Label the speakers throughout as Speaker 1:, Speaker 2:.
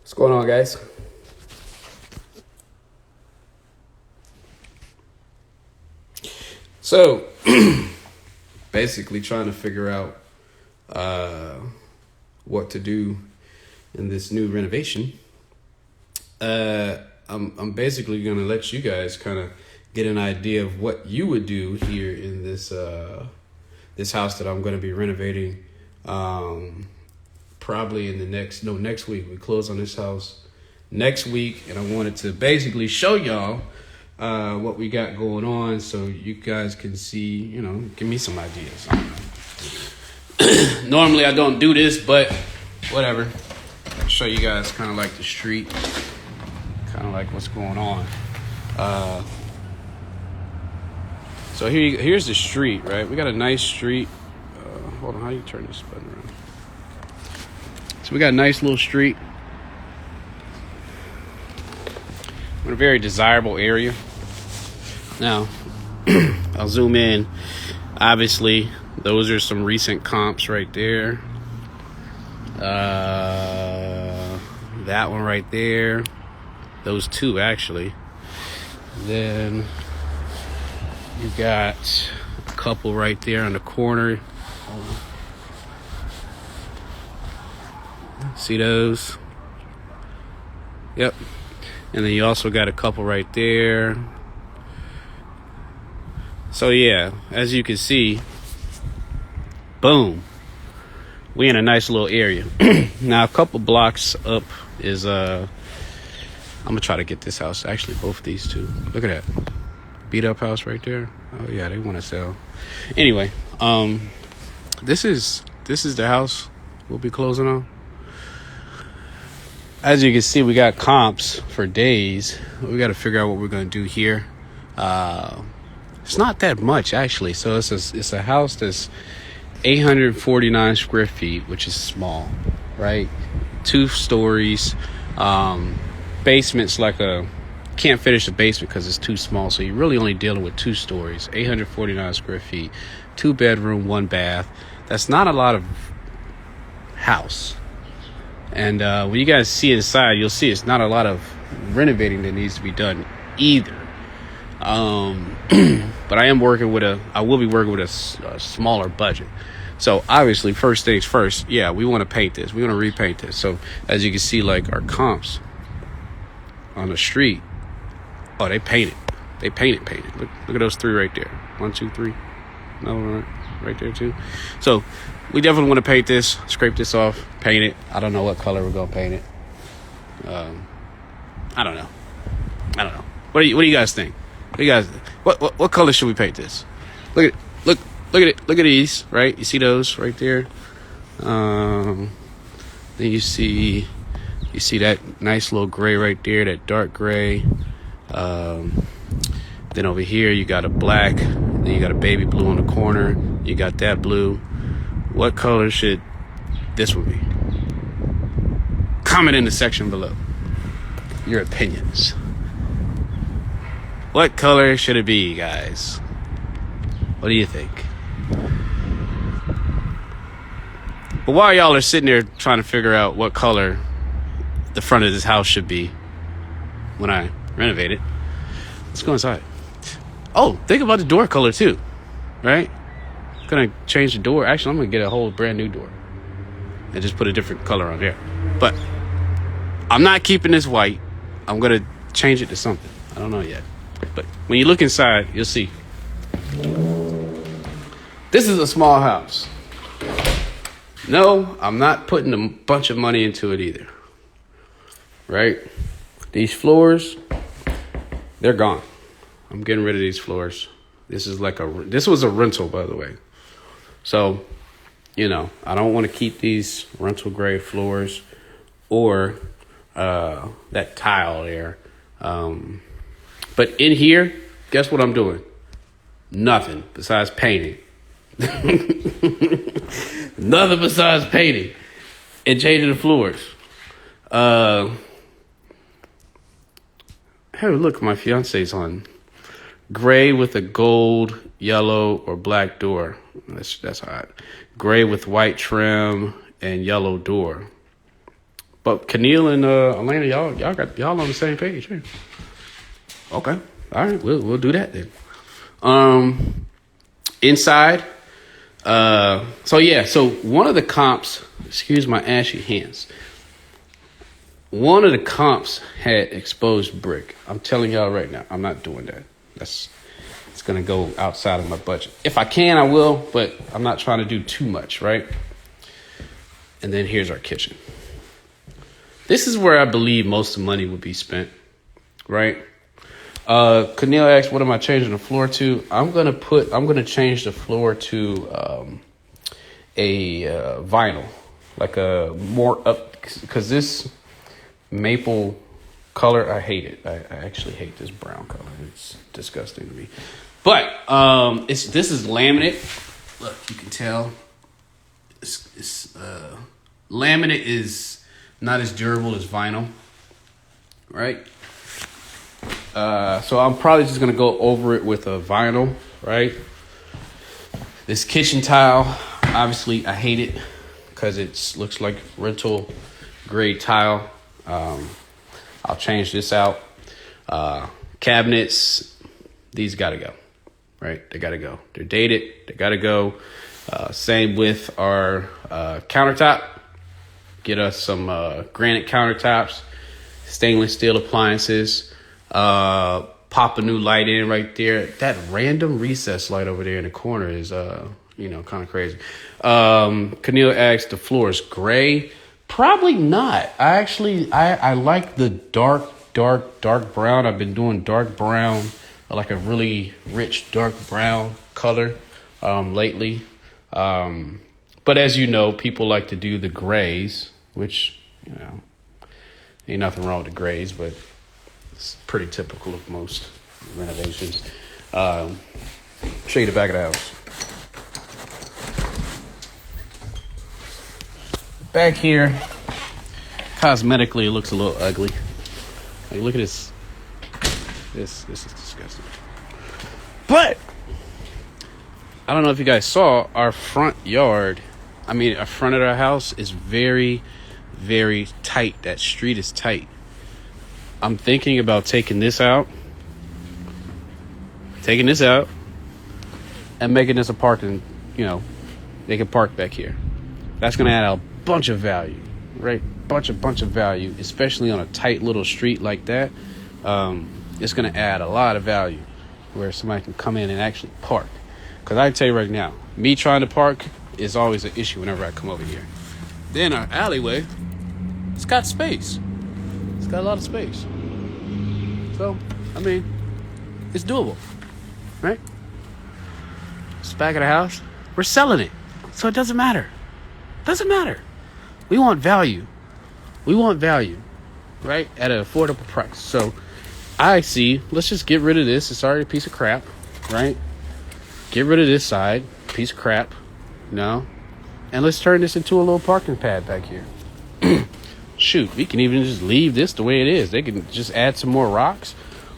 Speaker 1: What's going on, guys? So, basically trying to figure out what to do in this new renovation. I'm basically going to let you guys kind of get an idea of what you would do here in this this house that I'm going to be renovating. Probably in the next week. We close on this house next week, and I wanted to basically show y'all what we got going on so you guys can see, give me some ideas. Normally I don't do this, but whatever. I'll show you guys kind of like the street, kind of like what's going on. So here's the street, right? We got a nice street. Hold on, how do you turn this button around? So we got a nice little street. In a very desirable area. Now, I'll zoom in. Obviously, those are some recent comps right there. That one right there. Those two, actually. Then you got a couple right there on the corner. See those? Yep. And then you also got a couple right there. So yeah, as you can see, boom, we in a nice little area. Now a couple blocks up is I'm gonna try to get this house, actually both of these two. Look at that beat up house right there. Oh yeah, they want to sell. Anyway, this is the house we'll be closing on. As you can see, we got comps for days. We got to figure out what we're going to do here. It's not that much, actually. So it's a house that's 849 square feet, which is small, right? 2 stories. Basement's can't finish the basement because it's too small. So you're really only dealing with 2 stories, 849 square feet, 2 bedroom, 1 bath. That's not a lot of house. And when you guys see inside, you'll see it's not a lot of renovating that needs to be done either. But I will be working with a smaller budget. So obviously, first things first, yeah, we want to paint this. We want to repaint this. So as you can see, like our comps on the street, oh, they painted. They painted. Look at those 3 right there. 1, 2, 3. Another one right there too. So we definitely want to paint this, scrape this off, paint it. I don't know what color we're gonna paint it. I don't know. What do you guys think? What color should we paint this? Look at it. Look at these, right? You see those right there? Then you see that nice little gray right there, that dark gray. Then over here you got a black, then you got a baby blue on the corner, you got that blue. What color should this one be? Comment in the section below your opinions. What color should it be, guys? What do you think? But while y'all are sitting there trying to figure out what color the front of this house should be when I renovate it, let's go inside. Oh, think about the door color too, right? Gonna change the door. Actually, I'm gonna get a whole brand new door and just put a different color on there. But I'm not keeping this white. I'm gonna change it to something. I don't know yet. But when you look inside, you'll see. This is a small house. No, I'm not putting a bunch of money into it either. Right? These floors, they're gone. I'm getting rid of these floors. This was a rental, by the way. So, I don't want to keep these rental grade floors or that tile there. But in here, guess what I'm doing? Nothing besides painting. Nothing besides painting and changing the floors. Hey, look, my fiance's on gray with a gold, yellow, or black door. That's hot. Gray with white trim and yellow door. But Keneal and Elena, y'all on the same page. Right? Okay, all right, we'll do that then. Inside. So one of the comps. Excuse my ashy hands. One of the comps had exposed brick. I'm telling y'all right now, I'm not doing that. It's gonna go outside of my budget. If I can, I will, but I'm not trying to do too much, right? And then here's our kitchen. This is where I believe most of the money would be spent, right? Keneal asked, what am I changing the floor to? I'm gonna change the floor to a vinyl, like a more up, because this maple color, I hate it. I actually hate this brown color. It's disgusting to me. But this is laminate. Look, you can tell. Laminate is not as durable as vinyl, right? So I'm probably just gonna go over it with a vinyl, right? This kitchen tile, obviously, I hate it because it looks like rental grade tile. I'll change this out. Cabinets, these gotta go, right? They gotta go. They're dated. They gotta go. Same with our countertop. Get us some granite countertops, stainless steel appliances. Pop a new light in right there. That random recess light over there in the corner is, kind of crazy. Keneal asked, the floor is gray. Probably not. I like the dark brown. I've been doing dark brown, like a really rich dark brown color lately. But as you know, people like to do the grays, which, ain't nothing wrong with the grays, but it's pretty typical of most renovations. Show you the back of the house. Back here, cosmetically, it looks a little ugly. Like, look at this. This is disgusting. But I don't know if you guys saw our front yard. Our front of our house is very, very tight. That street is tight. I'm thinking about taking this out, and making this a parking. They can park back here. That's gonna add a bunch of value, right? Bunch of value, especially on a tight little street like that. It's gonna add a lot of value where somebody can come in and actually park. Because I can tell you right now, me trying to park is always an issue whenever I come over here. Then our alleyway, it's got space. It's got a lot of space. So, it's doable, right? It's the back of the house. We're selling it. So it doesn't matter. We want value. Right? At an affordable price. So let's just get rid of this. It's already a piece of crap, right? Get rid of this side, piece of crap, and let's turn this into a little parking pad back here. Shoot, we can even just leave this the way it is. They can just add some more rocks.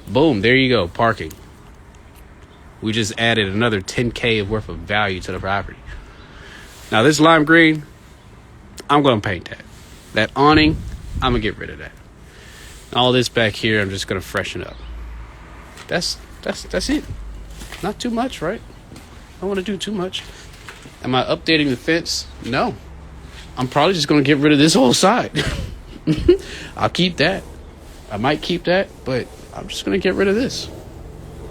Speaker 1: Boom, there you go, parking. We just added another $10K worth of value to the property. Now this lime green, I'm gonna paint that. That awning, I'm gonna get rid of that. All this back here, I'm just gonna freshen up. That's it. Not too much, right? I don't want to do too much. Am I updating the fence? No. I'm probably just going to get rid of this whole side. I'll keep that. I might keep that, but I'm just going to get rid of this.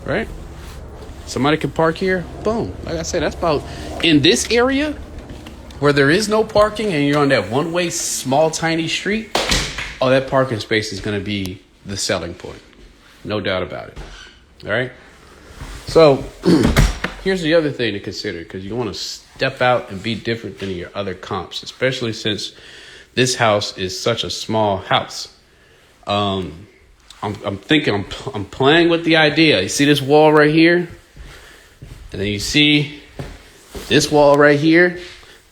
Speaker 1: Right? Somebody can park here. Boom. Like I said, that's about... In this area, where there is no parking and you're on that one-way, small, tiny street, that parking space is going to be the selling point. No doubt about it. All right? So, here's the other thing to consider, because you want to step out and be different than your other comps, especially since this house is such a small house. I'm thinking, I'm playing with the idea. You see this wall right here? And then you see this wall right here?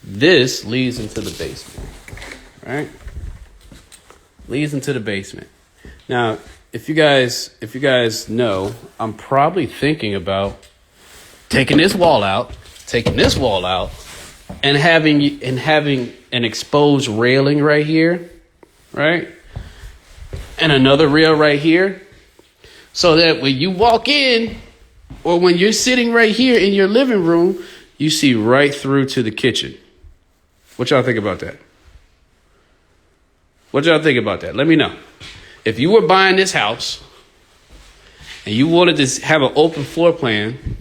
Speaker 1: This leads into the basement, right? Leads into the basement. Now, if you guys know, I'm probably thinking about taking this wall out, and having an exposed railing right here, right? And another rail right here. So that when you walk in, or when you're sitting right here in your living room, you see right through to the kitchen. What y'all think about that? What y'all think about that? Let me know. If you were buying this house and you wanted to have an open floor plan,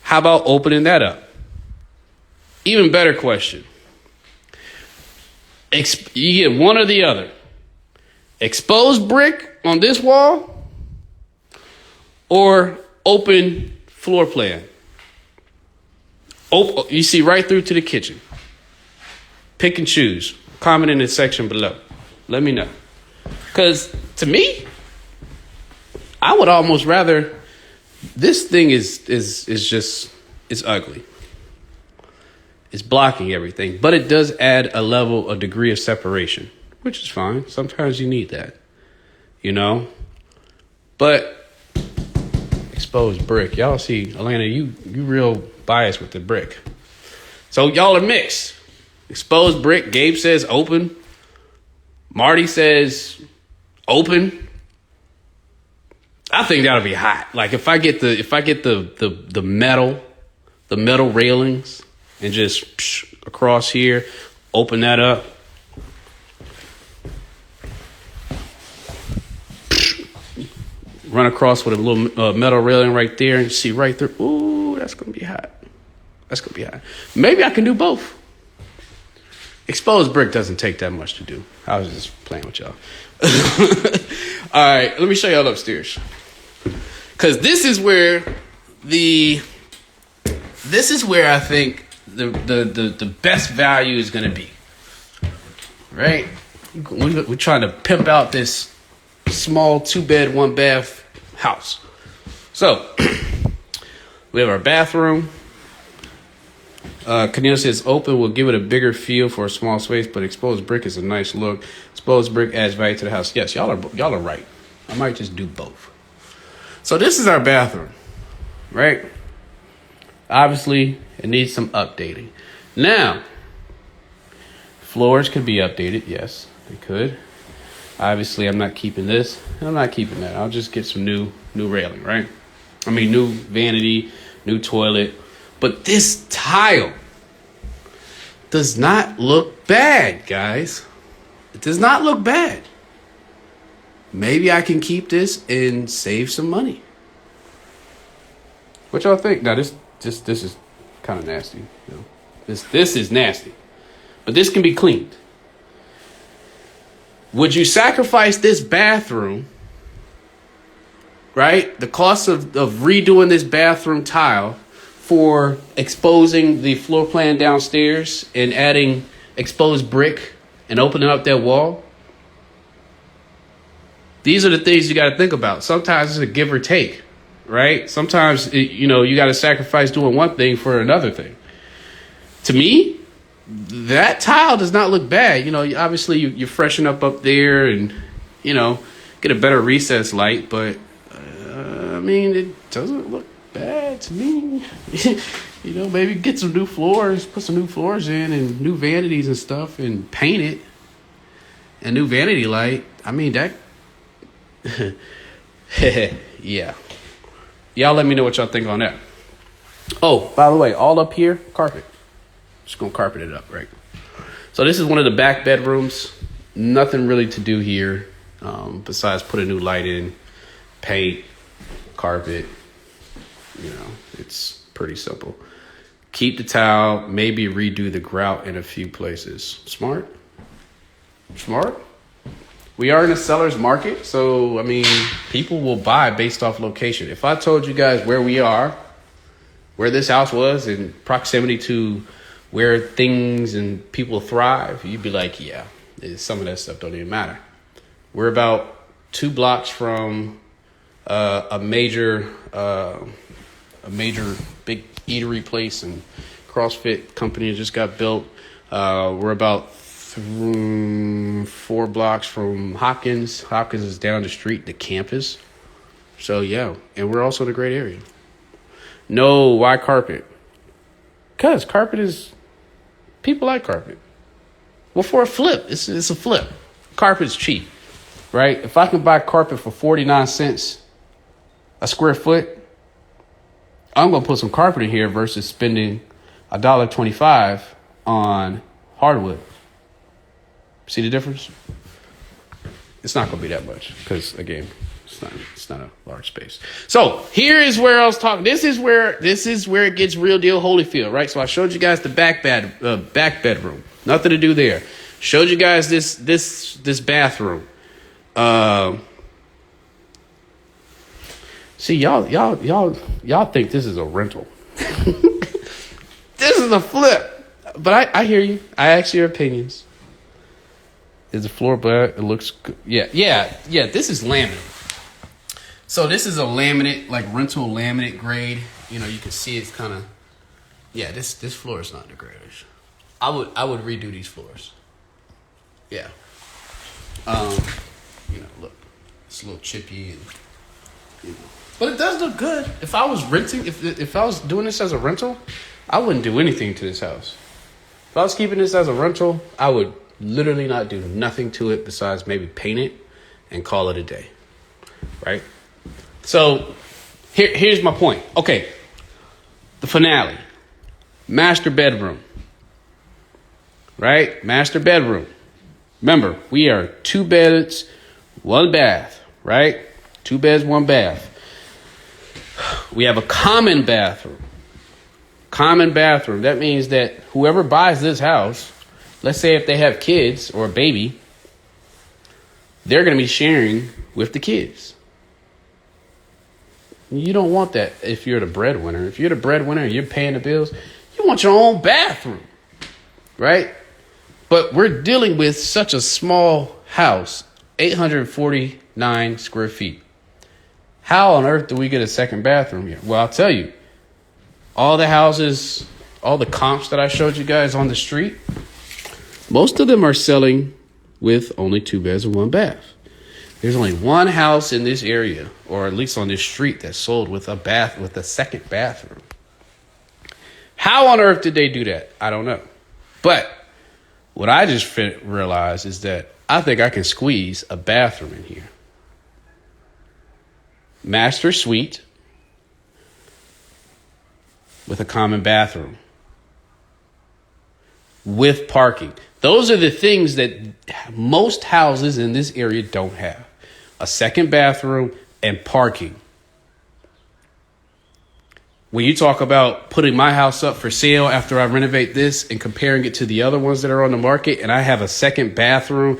Speaker 1: how about opening that up? Even better question. You get one or the other. Exposed brick on this wall or open floor plan. You see right through to the kitchen. Pick and choose. Comment in the section below. Let me know. Because to me, I would almost rather, this thing is just, it's ugly. It's blocking everything, but it does add a degree of separation, which is fine. Sometimes you need that, you know. But exposed brick, y'all see, Elena, you real biased with the brick. So y'all are mixed. Exposed brick. Gabe says open. Marty says open. I think that'll be hot. Like if I get the metal railings and just across here, open that up. Run across with a little metal railing right there and see right through. Ooh, that's going to be hot. That's going to be hot. Maybe I can do both. Exposed brick doesn't take that much to do. I was just playing with y'all. All right, let me show y'all upstairs. Because this is where I think the best value is going to be. Right? We're trying to pimp out this small 2-bed, 1-bath house. So, we have our bathroom. Camille says open will give it a bigger feel for a small space, but exposed brick is a nice look. Exposed brick adds value to the house. Yes, y'all are right. I might just do both. So this is our bathroom, right? Obviously, it needs some updating. Now, floors could be updated. Yes, they could. Obviously, I'm not keeping this. I'm not keeping that. I'll just get some new railing, right? I mean, new vanity, new toilet. But this tile does not look bad, guys. It does not look bad. Maybe I can keep this and save some money. What y'all think? Now, this is kind of nasty. You know? This is nasty. But this can be cleaned. Would you sacrifice this bathroom, right? The cost of redoing this bathroom tile for exposing the floor plan downstairs and adding exposed brick and opening up that wall? These are the things you got to think about. Sometimes it's a give or take, right? Sometimes, you got to sacrifice doing one thing for another thing. To me, that tile does not look bad. Obviously you freshen up there and, get a better recess light. But, it doesn't look bad to me. Maybe get some new floors, put some new floors in and new vanities and stuff and paint it. And new vanity light. That... yeah. Y'all let me know what y'all think on that. Oh, by the way, all up here, carpet. Just gonna carpet it up, right? So this is one of the back bedrooms. Nothing really to do here besides put a new light in, paint, carpet. It's pretty simple. Keep the tile, maybe redo the grout in a few places. Smart. We are in a seller's market, so people will buy based off location. If I told you guys where we are, where this house was in proximity to where things and people thrive, you'd be like, yeah, some of that stuff don't even matter. We're about 2 blocks from a major big eatery place and CrossFit company that just got built. We're about 4 blocks from Hopkins. Hopkins is down the street, the campus. So yeah, and we're also in a great area. No, why carpet? Because carpet is... People like carpet. Well, for a flip. It's a flip. Carpet's cheap, right? If I can buy carpet for 49 cents a square foot, I'm going to put some carpet in here versus spending $1.25 on hardwood. See the difference? It's not going to be that much because, again, it's not a large space. So here is where I was talking. This is where it gets real deal Holyfield, right? So I showed you guys the back bedroom. Nothing to do there. Showed you guys this bathroom. See, y'all think this is a rental. This is a flip. But I hear you. I ask your opinions. Is the floor black? It looks good. Yeah. This is laminate. So this is a laminate, like rental laminate grade. You know, you can see it's kind of. Yeah, this floor is not the greatest. I would redo these floors. Yeah. You know, look, it's a little chippy and. You know. But it does look good. If I was renting, if I was doing this as a rental, I wouldn't do anything to this house. If I was keeping this as a rental, I would literally not do nothing to it besides maybe paint it and call it a day. Right? So here's my point. Okay. The finale. Master bedroom. Right? Master bedroom. Remember, we are 2 beds, 1 bath. Right? 2 beds, 1 bath. We have a common bathroom. Common bathroom. That means that whoever buys this house, let's say if they have kids or a baby, they're going to be sharing with the kids. You don't want that if you're the breadwinner. If you're the breadwinner and you're paying the bills, you want your own bathroom, right? But we're dealing with such a small house, 849 square feet. How on earth do we get a second bathroom here? Well, I'll tell you. All the houses, all the comps that I showed you guys on the street, most of them are selling with only 2 beds and 1 bath. There's only one house in this area, or at least on this street, that's sold with a second bathroom. How on earth did they do that? I don't know. But what I just realized is that I think I can squeeze a bathroom in here. Master suite with a common bathroom with parking. Those are the things that most houses in this area don't have. A second bathroom and parking. When you talk about putting my house up for sale after I renovate this and comparing it to the other ones that are on the market, and I have a second bathroom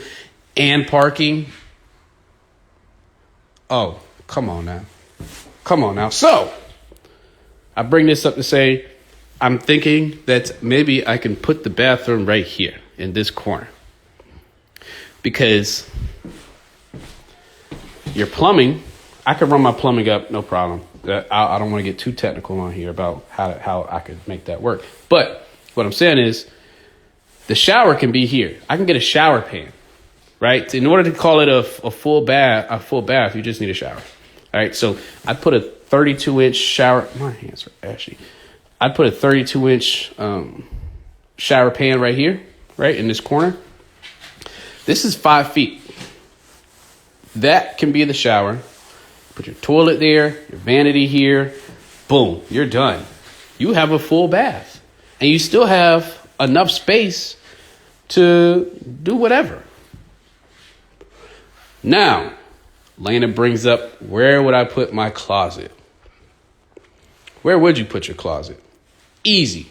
Speaker 1: and parking. Oh, come on now. So, I bring this up to say, I'm thinking that maybe I can put the bathroom right here in this corner. Because your plumbing, I can run my plumbing up, no problem. I don't want to get too technical on here about how I could make that work. But what I'm saying is, the shower can be here. I can get a shower pan, right? In order to call it a full bath, you just need a shower. All right, so I put a 32-inch shower. My hands are ashy. I put a 32-inch shower pan right here, right in this corner. This is 5 feet. That can be the shower. Put your toilet there, your vanity here. Boom, you're done. You have a full bath. And you still have enough space to do whatever. Now, Lena brings up, where would I put my closet? Where would you put your closet? Easy.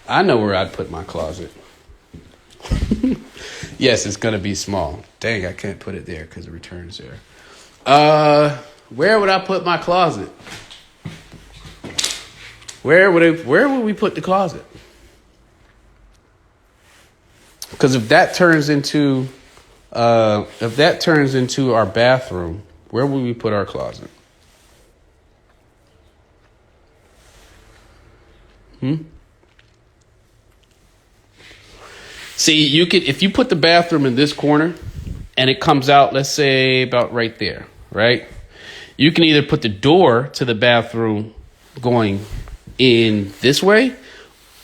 Speaker 1: I know where I'd put my closet. Yes, it's going to be small. Dang, I can't put it there because the return's there. Where would I put my closet? Where would we put the closet? Because if that turns into our bathroom, where would we put our closet? See, you could, if you put the bathroom in this corner and it comes out, let's say about right there, right? You can either put the door to the bathroom going in this way,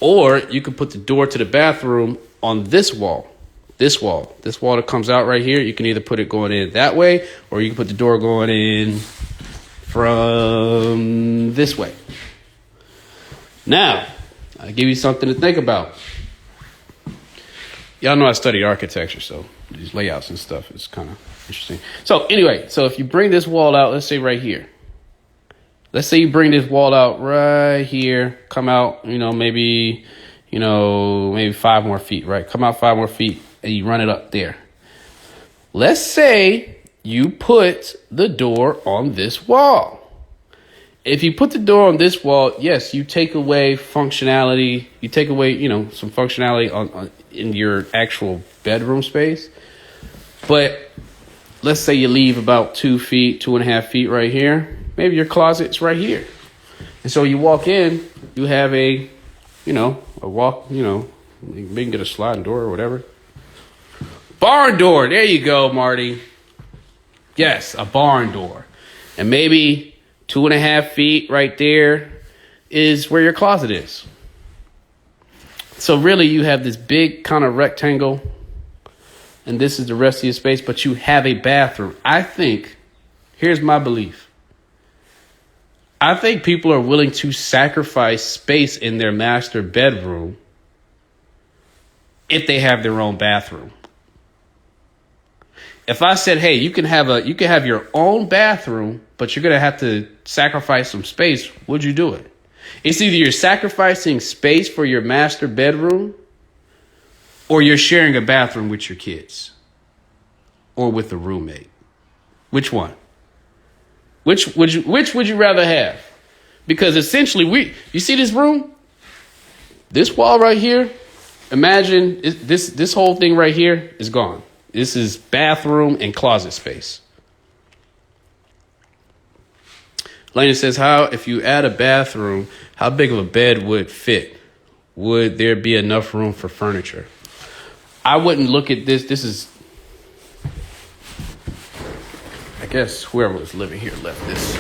Speaker 1: or you can put the door to the bathroom on this wall This wall that comes out right here, you can either put it going in that way, or you can put the door going in from this way. Now, I'll give you something to think about. Y'all know I studied architecture, so these layouts and stuff is kind of interesting. So anyway, so if you bring this wall out, let's say right here. Let's say you bring this wall out right here, come out, maybe 5 more feet, right? Come out 5 more feet and you run it up there. Let's say you put the door on this wall. If you put the door on this wall, yes, you take away functionality. You take away, some functionality in your actual bedroom space. But let's say you leave about 2 feet, 2.5 feet right here. Maybe your closet's right here. And so you walk in, you have a walk, you can get a sliding door or whatever. Barn door. There you go, Marty. Yes, a barn door. And maybe 2.5 feet right there is where your closet is. So really you have this big kind of rectangle, and this is the rest of your space, but you have a bathroom. I think, here's my belief. I think people are willing to sacrifice space in their master bedroom if they have their own bathroom. If I said, hey, you can have your own bathroom, but you're going to have to sacrifice some space, would you do it? It's either you're sacrificing space for your master bedroom, or you're sharing a bathroom with your kids or with a roommate. Which one? Which would you rather have? Because essentially, you see this room? This wall right here, imagine this whole thing right here is gone. This is bathroom and closet space. Lena says, if you add a bathroom, how big of a bed would fit? Would there be enough room for furniture? I wouldn't look at this. This is, I guess whoever was living here left this.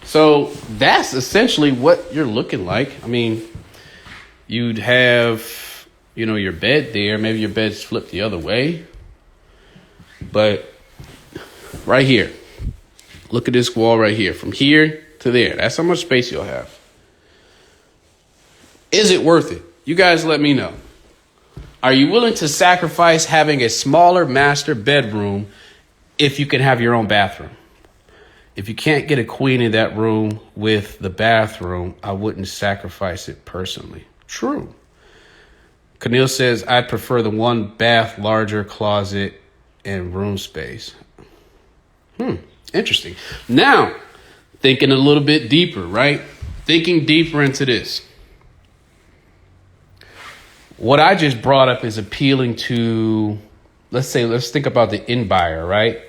Speaker 1: So that's essentially what you're looking like. I mean, you'd have, your bed there. Maybe your bed's flipped the other way. But right here, look at this wall right here. From here to there. That's how much space you'll have. Is it worth it? You guys let me know. Are you willing to sacrifice having a smaller master bedroom if you can have your own bathroom? If you can't get a queen in that room with the bathroom, I wouldn't sacrifice it personally. True. Camille says, I'd prefer the one bath, larger closet, and room space. Interesting. Now, thinking a little bit deeper, right? Thinking deeper into this. What I just brought up is appealing to, let's think about the end buyer, right?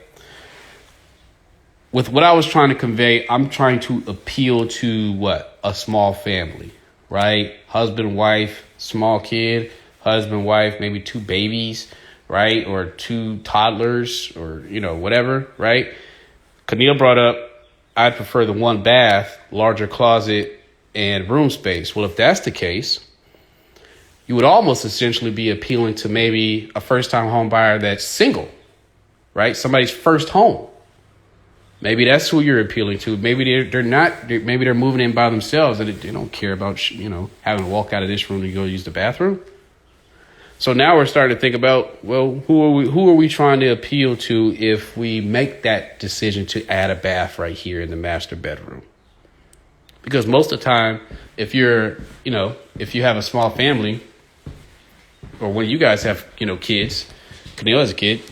Speaker 1: With what I was trying to convey, I'm trying to appeal to what? A small family, right? Husband, wife, small kid, husband, wife, maybe 2 babies, right? Or 2 toddlers or, whatever, right? Camille brought up, I'd prefer the one bath, larger closet, and room space. Well, if that's the case, you would almost essentially be appealing to maybe a first-time home buyer that's single, right? Somebody's first home. Maybe that's who you're appealing to. Maybe they're not. Maybe they're moving in by themselves and they don't care about having to walk out of this room to go use the bathroom. So now we're starting to think about, well, who are we trying to appeal to if we make that decision to add a bath right here in the master bedroom? Because most of the time, if you have a small family, or when you guys have, kids, Camille has a kid,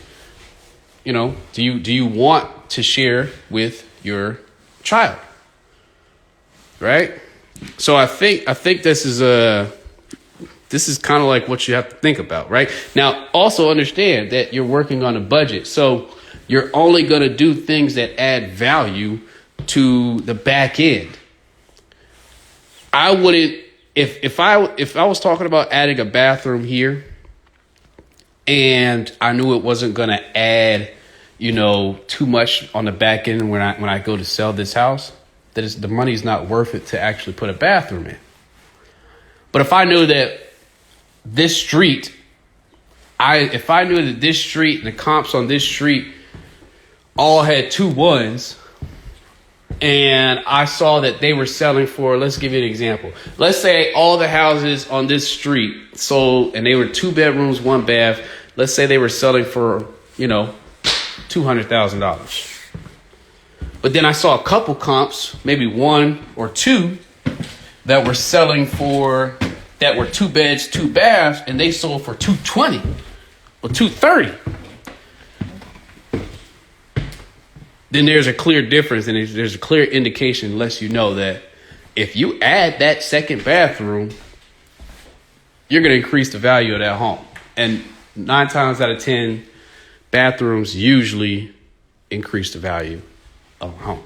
Speaker 1: do you want to share with your child? Right? So I think this is kind of like what you have to think about, right? Now, also understand that you're working on a budget. So you're only going to do things that add value to the back end. I wouldn't, if I was talking about adding a bathroom here and I knew it wasn't going to add, too much on the back end when I go to sell this house, that the money's not worth it to actually put a bathroom in. But if I knew that this street if I knew that this street and the comps on this street all had 2 1s, and I saw that they were selling for, let's give you an example. Let's say all the houses on this street sold, and they were 2 bedrooms, 1 bath. Let's say they were selling for, $200,000. But then I saw a couple comps, maybe 1 or 2, that were selling for, that were 2 beds, 2 baths, and they sold for $220 or $230. Then there's a clear difference, and there's a clear indication, lets you know that if you add that second bathroom, you're going to increase the value of that home. And 9 times out of 10, bathrooms usually increase the value of a home.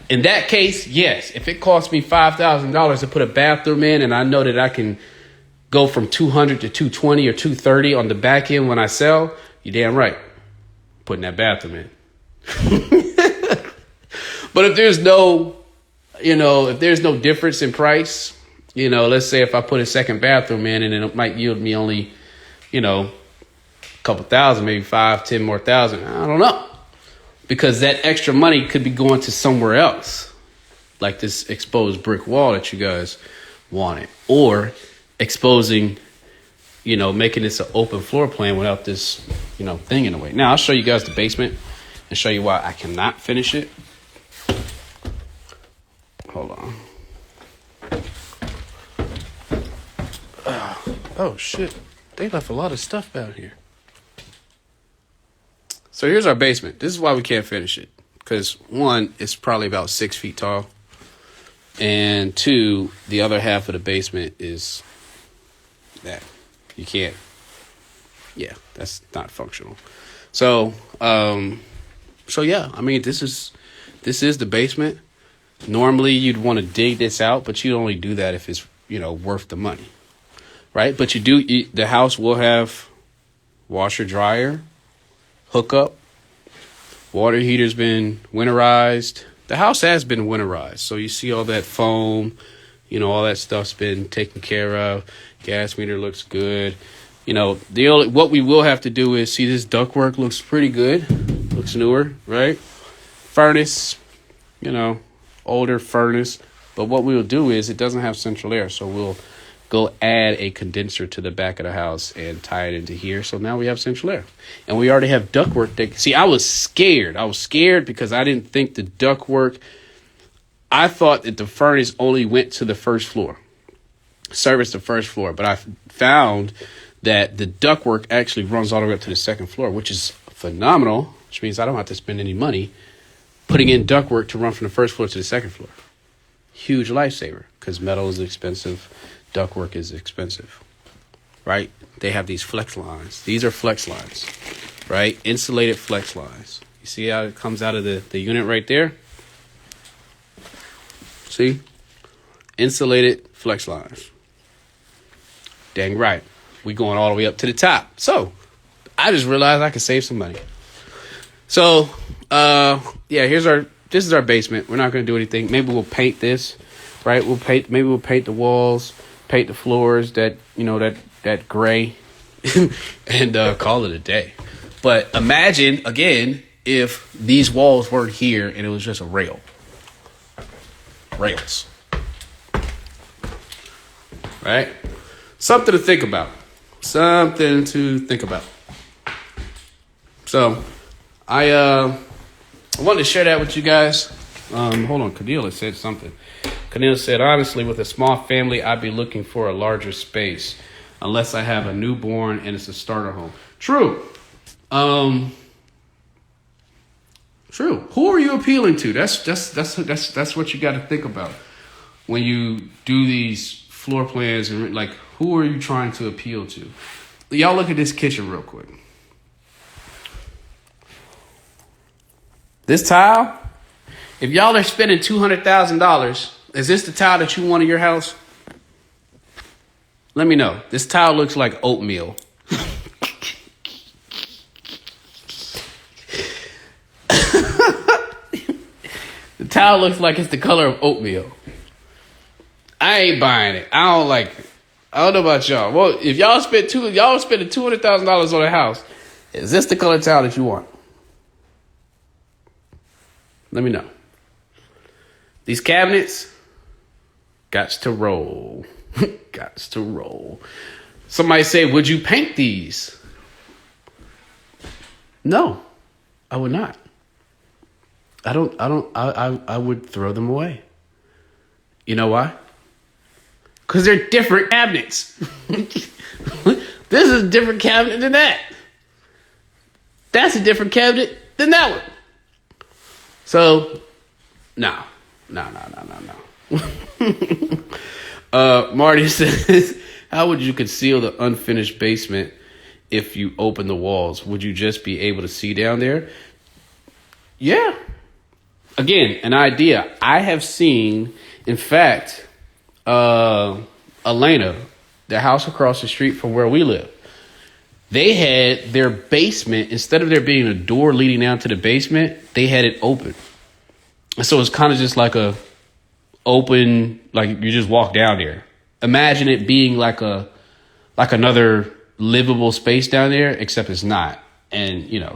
Speaker 1: In that case, yes, if it costs me $5,000 to put a bathroom in, and I know that I can go from $200 to $220 or $230 on the back end when I sell, you're damn right, putting that bathroom in. But if there's no, if there's no difference in price, let's say if I put a second bathroom in and it might yield me only, a couple thousand, maybe 5, 10 more thousand. I don't know. Because that extra money could be going to somewhere else, like this exposed brick wall that you guys wanted, or exposing, making this an open floor plan without this, thing in the way. Now I'll show you guys the basement and show you why I cannot finish it. Hold on. Oh shit. They left a lot of stuff down here. So here's our basement. This is why we can't finish it. Because 1, it's probably about 6 feet tall. And 2, the other half of the basement is that. You can't. Yeah, that's not functional. So, yeah, I mean, this is the basement. Normally, you'd want to dig this out, but you only do that if it's, worth the money. Right? But the house will have washer, dryer, hookup. Water heater's been winterized. The house has been winterized. So you see all that foam, all that stuff's been taken care of. Gas meter looks good. What we will have to do is see this ductwork looks pretty good. Looks newer, right? Furnace, older furnace. But what we'll do is it doesn't have central air. So we'll go add a condenser to the back of the house and tie it into here. So now we have central air. And we already have ductwork. See, I was scared. I was scared because I didn't think the ductwork, I thought that the furnace only went to the first floor, serviced the first floor. But I found that the ductwork actually runs all the way up to the second floor, which is phenomenal, which means I don't have to spend any money putting in ductwork to run from the first floor to the second floor. Huge lifesaver because metal is expensive. Ductwork is expensive, right? They have these flex lines. These are flex lines, right? Insulated flex lines. You see how it comes out of the unit right there? See? Insulated flex lines. Dang right. We going all the way up to the top. So I just realized I could save some money. So, this is our basement. We're not going to do anything. Maybe we'll paint this, right? Maybe we'll paint the walls, paint the floors, that gray, and call it a day. But imagine, again, if these walls weren't here and it was just a rails. Right? Something to think about. So, I wanted to share that with you guys. Hold on, Cadilla said something. Cadilla said, honestly, with a small family, I'd be looking for a larger space unless I have a newborn and it's a starter home. True. True. Who are you appealing to? That's what you got to think about when you do these floor plans, and like, who are you trying to appeal to? Y'all look at this kitchen real quick. This tile, if y'all are spending $200,000, is this the tile that you want in your house? Let me know. This tile looks like oatmeal. The tile looks like it's the color of oatmeal. I ain't buying it. I don't like it. I don't know about y'all. Well, if y'all spending $200,000 on a house, is this the color tile that you want? Let me know. These cabinets, gots to roll. Gots to roll. Somebody say, would you paint these? No, I would not. I would throw them away. You know why? Because they're different cabinets. This is a different cabinet than that. That's a different cabinet than that one. So, no. Marty says, how would you conceal the unfinished basement if you open the walls? Would you just be able to see down there? Yeah. Again, an idea. I have seen, in fact, Elena, the house across the street from where we live, they had their basement, instead of there being a door leading down to the basement, they had it open. And so it's kind of just like a open, like you just walk down there. Imagine it being like another livable space down there, except it's not. And, you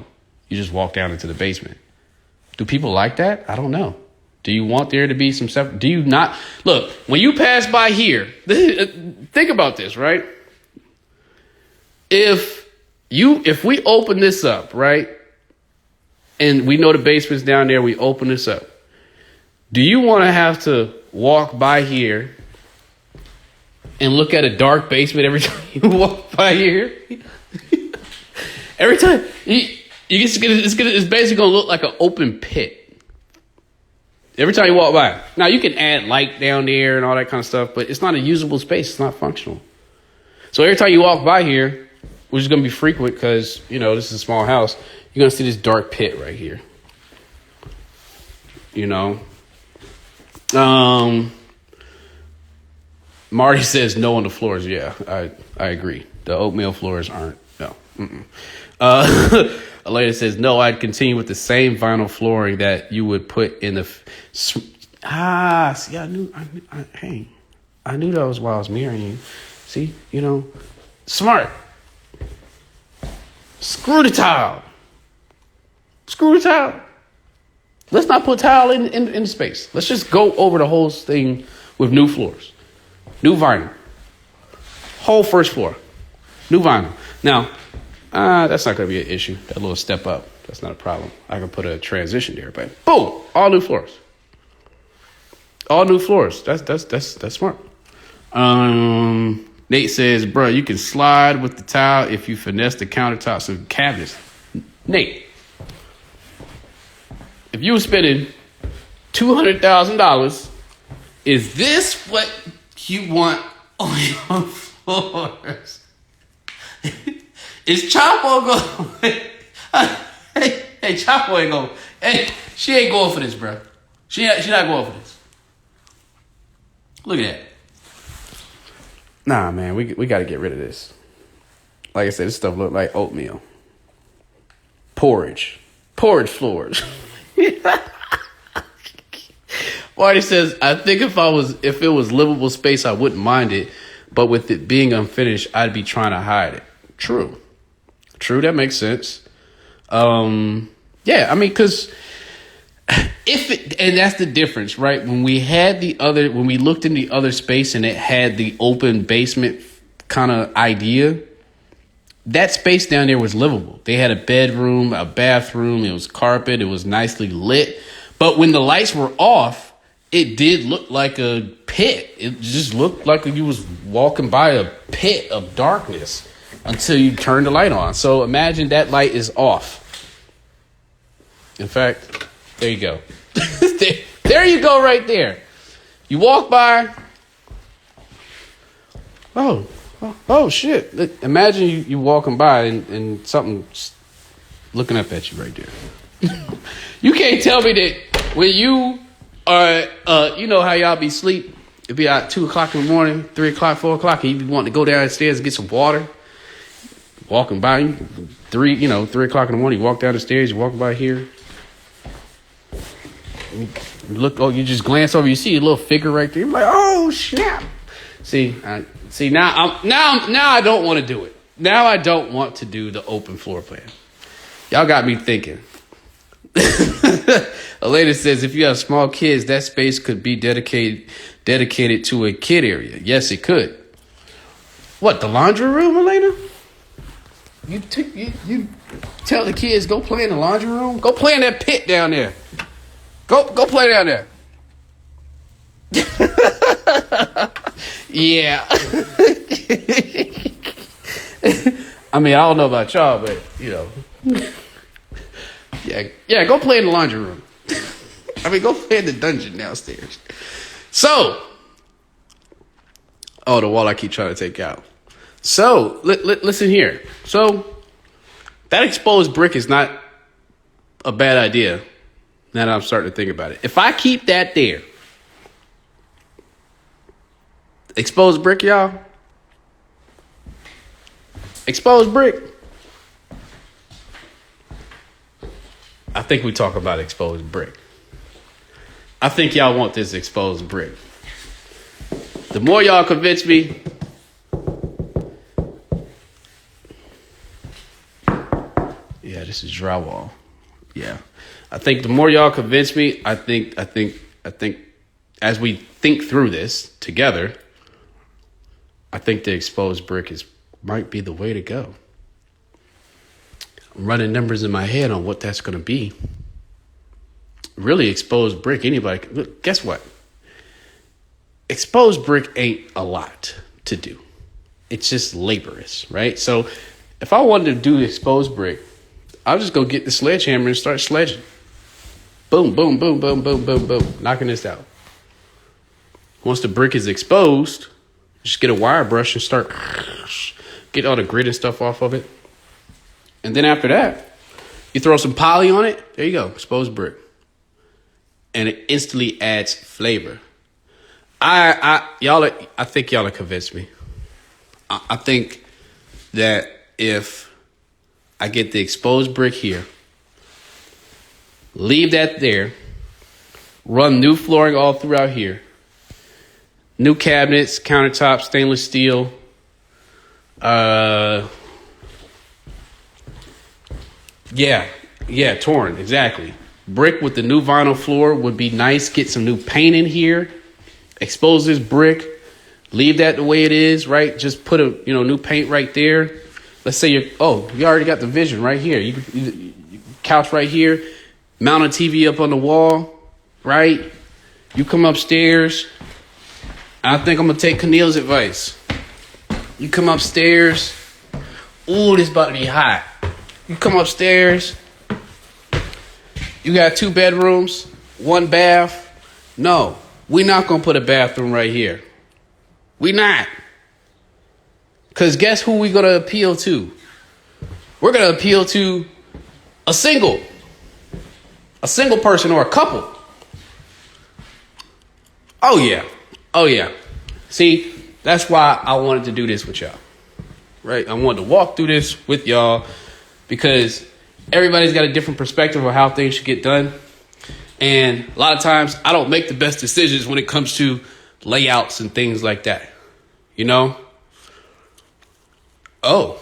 Speaker 1: just walk down into the basement. Do people like that? I don't know. Do you want there to be some separate? Do you not? Look, when you pass by here, think about this, right? If we open this up, right, and we know the basement's down there, we open this up. Do you want to have to walk by here and look at a dark basement every time you walk by here? Every time it's basically gonna look like an open pit. Every time you walk by. Now you can add light down there and all that kind of stuff, but it's not a usable space. It's not functional. So every time you walk by here, which is gonna be frequent because this is a small house, you're gonna see this dark pit right here. Marty says no on the floors. Yeah, I agree. The oatmeal floors aren't. No. Elena says no. I'd continue with the same vinyl flooring that you would put in the. See, I knew that was why I was marrying you. See, smart. Screw the tile. Let's not put tile in space. Let's just go over the whole thing with new floors. New vinyl. Whole first floor. New vinyl. Now, that's not going to be an issue. That little step up. That's not a problem. I can put a transition there, but boom, all new floors. All new floors. That's smart. Nate says, bro, you can slide with the tile if you finesse the countertops and cabinets. Nate, if you were spending $200,000, is this what you want on your floors? Is Chapo going? Hey, Chapo ain't going. Hey, she ain't going for this, bro. She not going for this. Look at that. Nah, man, we got to get rid of this. Like I said, this stuff look like oatmeal. Porridge floors. Marty says, I think if it was livable space, I wouldn't mind it. But with it being unfinished, I'd be trying to hide it. True, that makes sense. Yeah, I mean, because and that's the difference, right? When we looked in the other space and it had the open basement kind of idea, that space down there was livable. They had a bedroom, a bathroom, it was carpet, it was nicely lit. But when the lights were off, it did look like a pit. It just looked like you was walking by a pit of darkness until you turn the light on. So imagine that light is off. In fact, there you go. There you go right there. You walk by. Oh shit. Imagine you walking by and something looking up at you right there. You can't tell me that when you are, you know how y'all be asleep. It'd be out 2 o'clock in the morning, 3 o'clock, 4 o'clock, and you be wanting to go downstairs and get some water. Walking by you, 3 o'clock in the morning, you walk down the stairs, you walk by here. You look, you just glance over, you see a little figure right there. You're like, oh, snap. See now I don't want to do it. Now I don't want to do the open floor plan. Y'all got me thinking. Elena says, if you have small kids, that space could be dedicated to a kid area. Yes, it could. What, the laundry room, Elena? You tell the kids, go play in the laundry room? Go play in that pit down there. Go play down there. Yeah. I mean, I don't know about y'all, but, you know. Yeah, go play in the laundry room. I mean, go play in the dungeon downstairs. So, the wall I keep trying to take out. So, listen here. So, that exposed brick is not a bad idea now that I'm starting to think about it. If I keep that there, exposed brick, y'all. Exposed brick. I think we talk about exposed brick. I think y'all want this exposed brick. The more y'all convince me, yeah, this is drywall. Yeah. I think the more y'all convince me, I think as we think through this together, I think the exposed brick might be the way to go. I'm running numbers in my head on what that's going to be. Really, exposed brick, anybody, look, guess what? Exposed brick ain't a lot to do. It's just laborious, right? So if I wanted to do exposed brick, I'll just go get the sledgehammer and start sledging. Boom, boom, boom, boom, boom, boom, boom, knocking this out. Once the brick is exposed, just get a wire brush and start get all the grit and stuff off of it. And then after that, you throw some poly on it. There you go, exposed brick. And it instantly adds flavor. I think y'all have convinced me. I think that if I get the exposed brick here, leave that there, run new flooring all throughout here, new cabinets, countertops, stainless steel, torn, exactly. Brick with the new vinyl floor would be nice. Get some new paint in here. Expose this brick. Leave that the way it is, right? Just put a new paint right there. Let's say you already got the vision right here. You couch right here. Mount a TV up on the wall, right? You come upstairs. I think I'm gonna take Keneal's advice. You come upstairs. Ooh, this about to be hot. You come upstairs. You got 2 bedrooms, 1 bath. No, we're not going to put a bathroom right here. We not. Because guess who we're going to appeal to? We're going to appeal to a single person or a couple. Oh, yeah. See, that's why I wanted to do this with y'all. Right? I wanted to walk through this with y'all because everybody's got a different perspective of how things should get done. And a lot of times I don't make the best decisions when it comes to layouts and things like that. You know? Oh.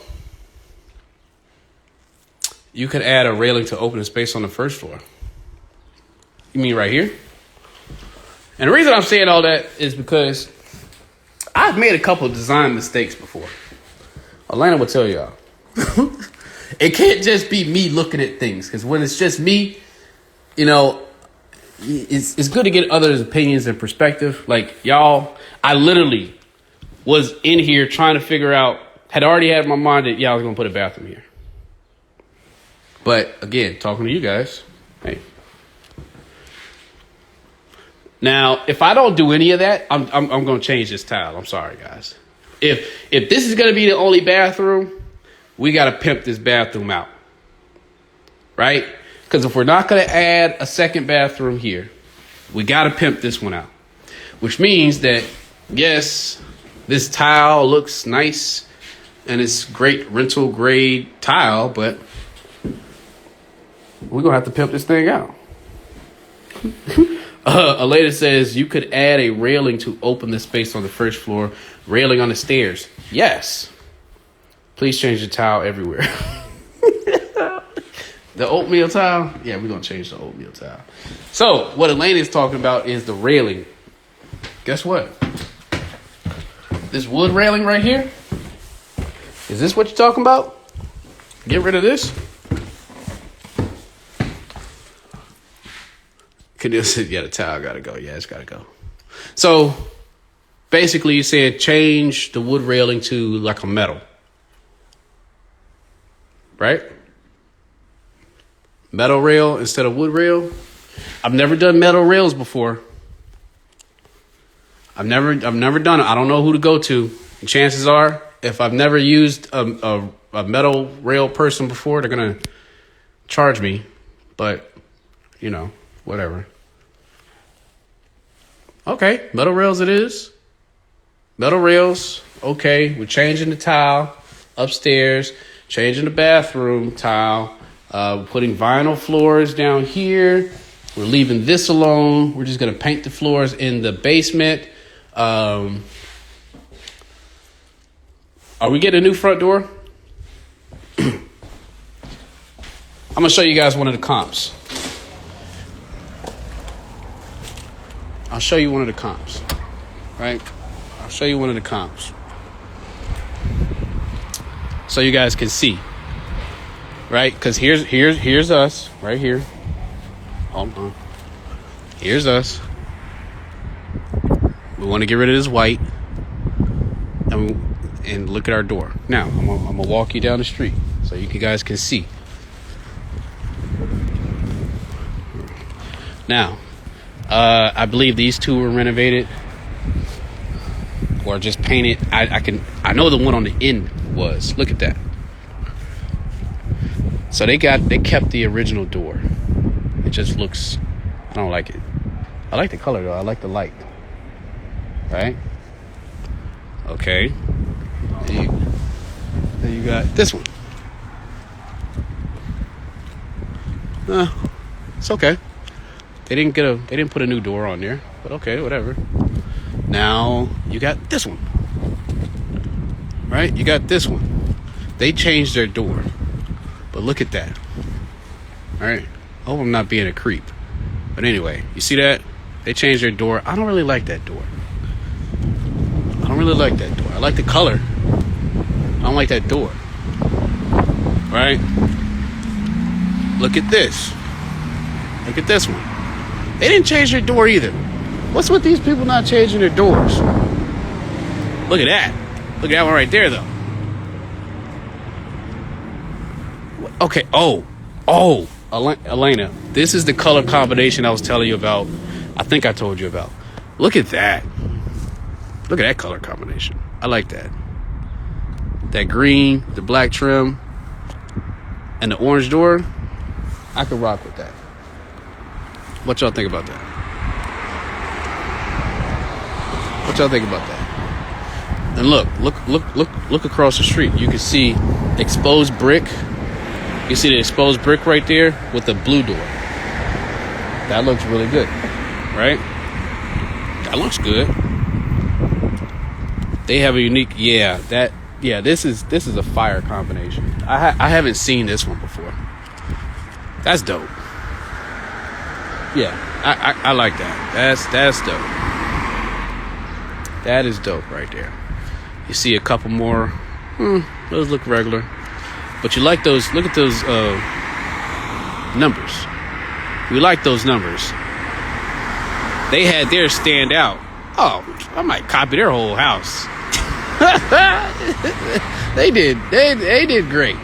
Speaker 1: You could add a railing to open a space on the first floor. You mean right here? And the reason I'm saying all that is because I've made a couple of design mistakes before. Atlanta will tell y'all. It can't just be me looking at things, because when it's just me, it's good to get others' opinions and perspective. Like y'all, I literally was in here trying to figure out, had already had in my mind that I was going to put a bathroom here. But again, talking to you guys, hey. Now, if I don't do any of that, I'm going to change this tile. I'm sorry, guys. If this is going to be the only bathroom, we got to pimp this bathroom out, right? Because if we're not going to add a second bathroom here, we got to pimp this one out, which means that, yes, this tile looks nice and it's great rental grade tile, but we're going to have to pimp this thing out. Aleda says you could add a railing to open the space on the first floor Railing on the stairs. Yes. Please change the tile everywhere. The oatmeal tile? Yeah, we're going to change the oatmeal tile. So, what Elaine is talking about is the railing. Guess what? This wood railing right here. Is this what you're talking about? Get rid of this? Cadil said, yeah, the tile got to go. Yeah, it's got to go. So, basically, you said change the wood railing to like a metal. Right? Metal rail instead of wood rail. I've never done metal rails before. I've never done it. I don't know who to go to. And chances are, if I've never used a metal rail person before, they're gonna charge me. But, you know, whatever. Okay, metal rails it is. Metal rails. Okay, we're changing the tile upstairs, changing the bathroom tile. Putting vinyl floors down here. We're leaving this alone. We're just going to paint the floors in the basement. Are we getting a new front door? I'm going to show you guys one of the comps. I'll show you one of the comps. Right? I'll show you one of the comps. So you guys can see. Right? Because here's us right here. Hold on. Here's us. We want to get rid of this white. And look at our door. Now, I'm going to walk you down the street so you guys can see. Now, I believe these two were renovated or just painted. I know the one on the end was. Look at that. So they kept the original door. It just looks, I don't like it. I like the color though. I like the light. Right? Okay. Then you got this one. It's okay. They didn't put a new door on there, but okay, whatever. Now you got this one. Right? You got this one. They changed their door. But look at that. All right. I hope I'm not being a creep. But anyway, you see that? They changed their door. I don't really like that door. I don't really like that door. I like the color. I don't like that door. Right? Look at this. Look at this one. They didn't change their door either. What's with these people not changing their doors? Look at that. Look at that one right there, though. Okay. Oh, Elena, this is the color combination I was telling you about. I think I told you about. Look at that. Look at that color combination. I like that. That green, the black trim, and the orange door. I could rock with that. What y'all think about that? What y'all think about that? And look across the street. You can see exposed brick. You see the exposed brick right there with the blue door. That looks really good, right? That looks good. They have a unique, this is a fire combination. I haven't seen this one before. That's dope. Yeah, I like that. That's dope. That is dope right there. You see a couple more. Those look regular. But you like those, look at those numbers. We like those numbers. They had theirs stand out. Oh, I might copy their whole house. They did. They did great.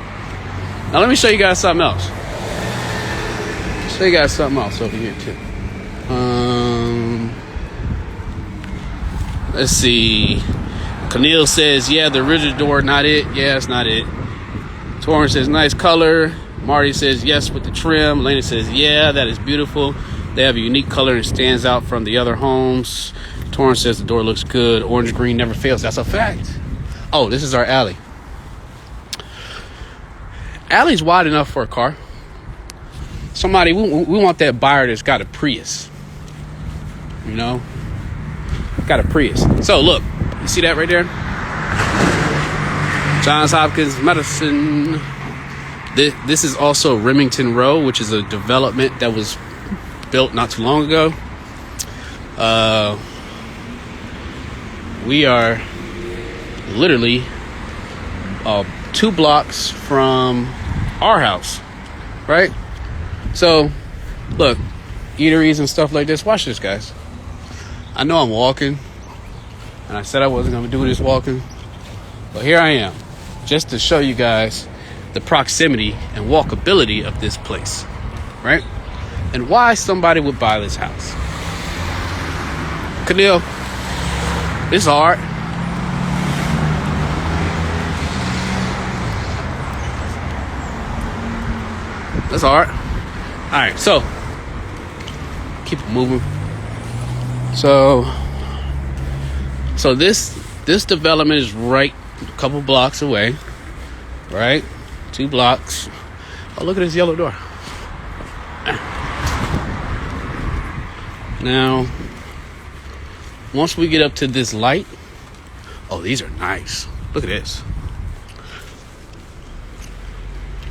Speaker 1: Now let me show you guys something else. Show you guys something else over here too. Let's see. Camille says, yeah, the original door, not it. Yeah, it's not it. Torrance says, nice color. Marty says, yes, with the trim. Lena says, yeah, that is beautiful. They have a unique color and stands out from the other homes. Torrance says the door looks good. Orange green never fails. That's a fact. Oh, this is our alley. Alley's wide enough for a car. Somebody, we want that buyer that's got a Prius. You know? Got a Prius. So look, You see that right there? Johns Hopkins Medicine. This is also Remington Row, which is a development that was built not too long ago. We are literally 2 blocks from our house, right? So, look, eateries and stuff like this. Watch this, guys. I know I'm walking, and I said I wasn't going to do this walking, but here I am, just to show you guys the proximity and walkability of this place, right? And why somebody would buy this house. Camille, it's hard. That's hard. All right, so keep it moving. So this development is right a couple blocks away, right? 2 blocks. Oh, look at this yellow door. Now, once we get up to this light, oh, these are nice. Look at this.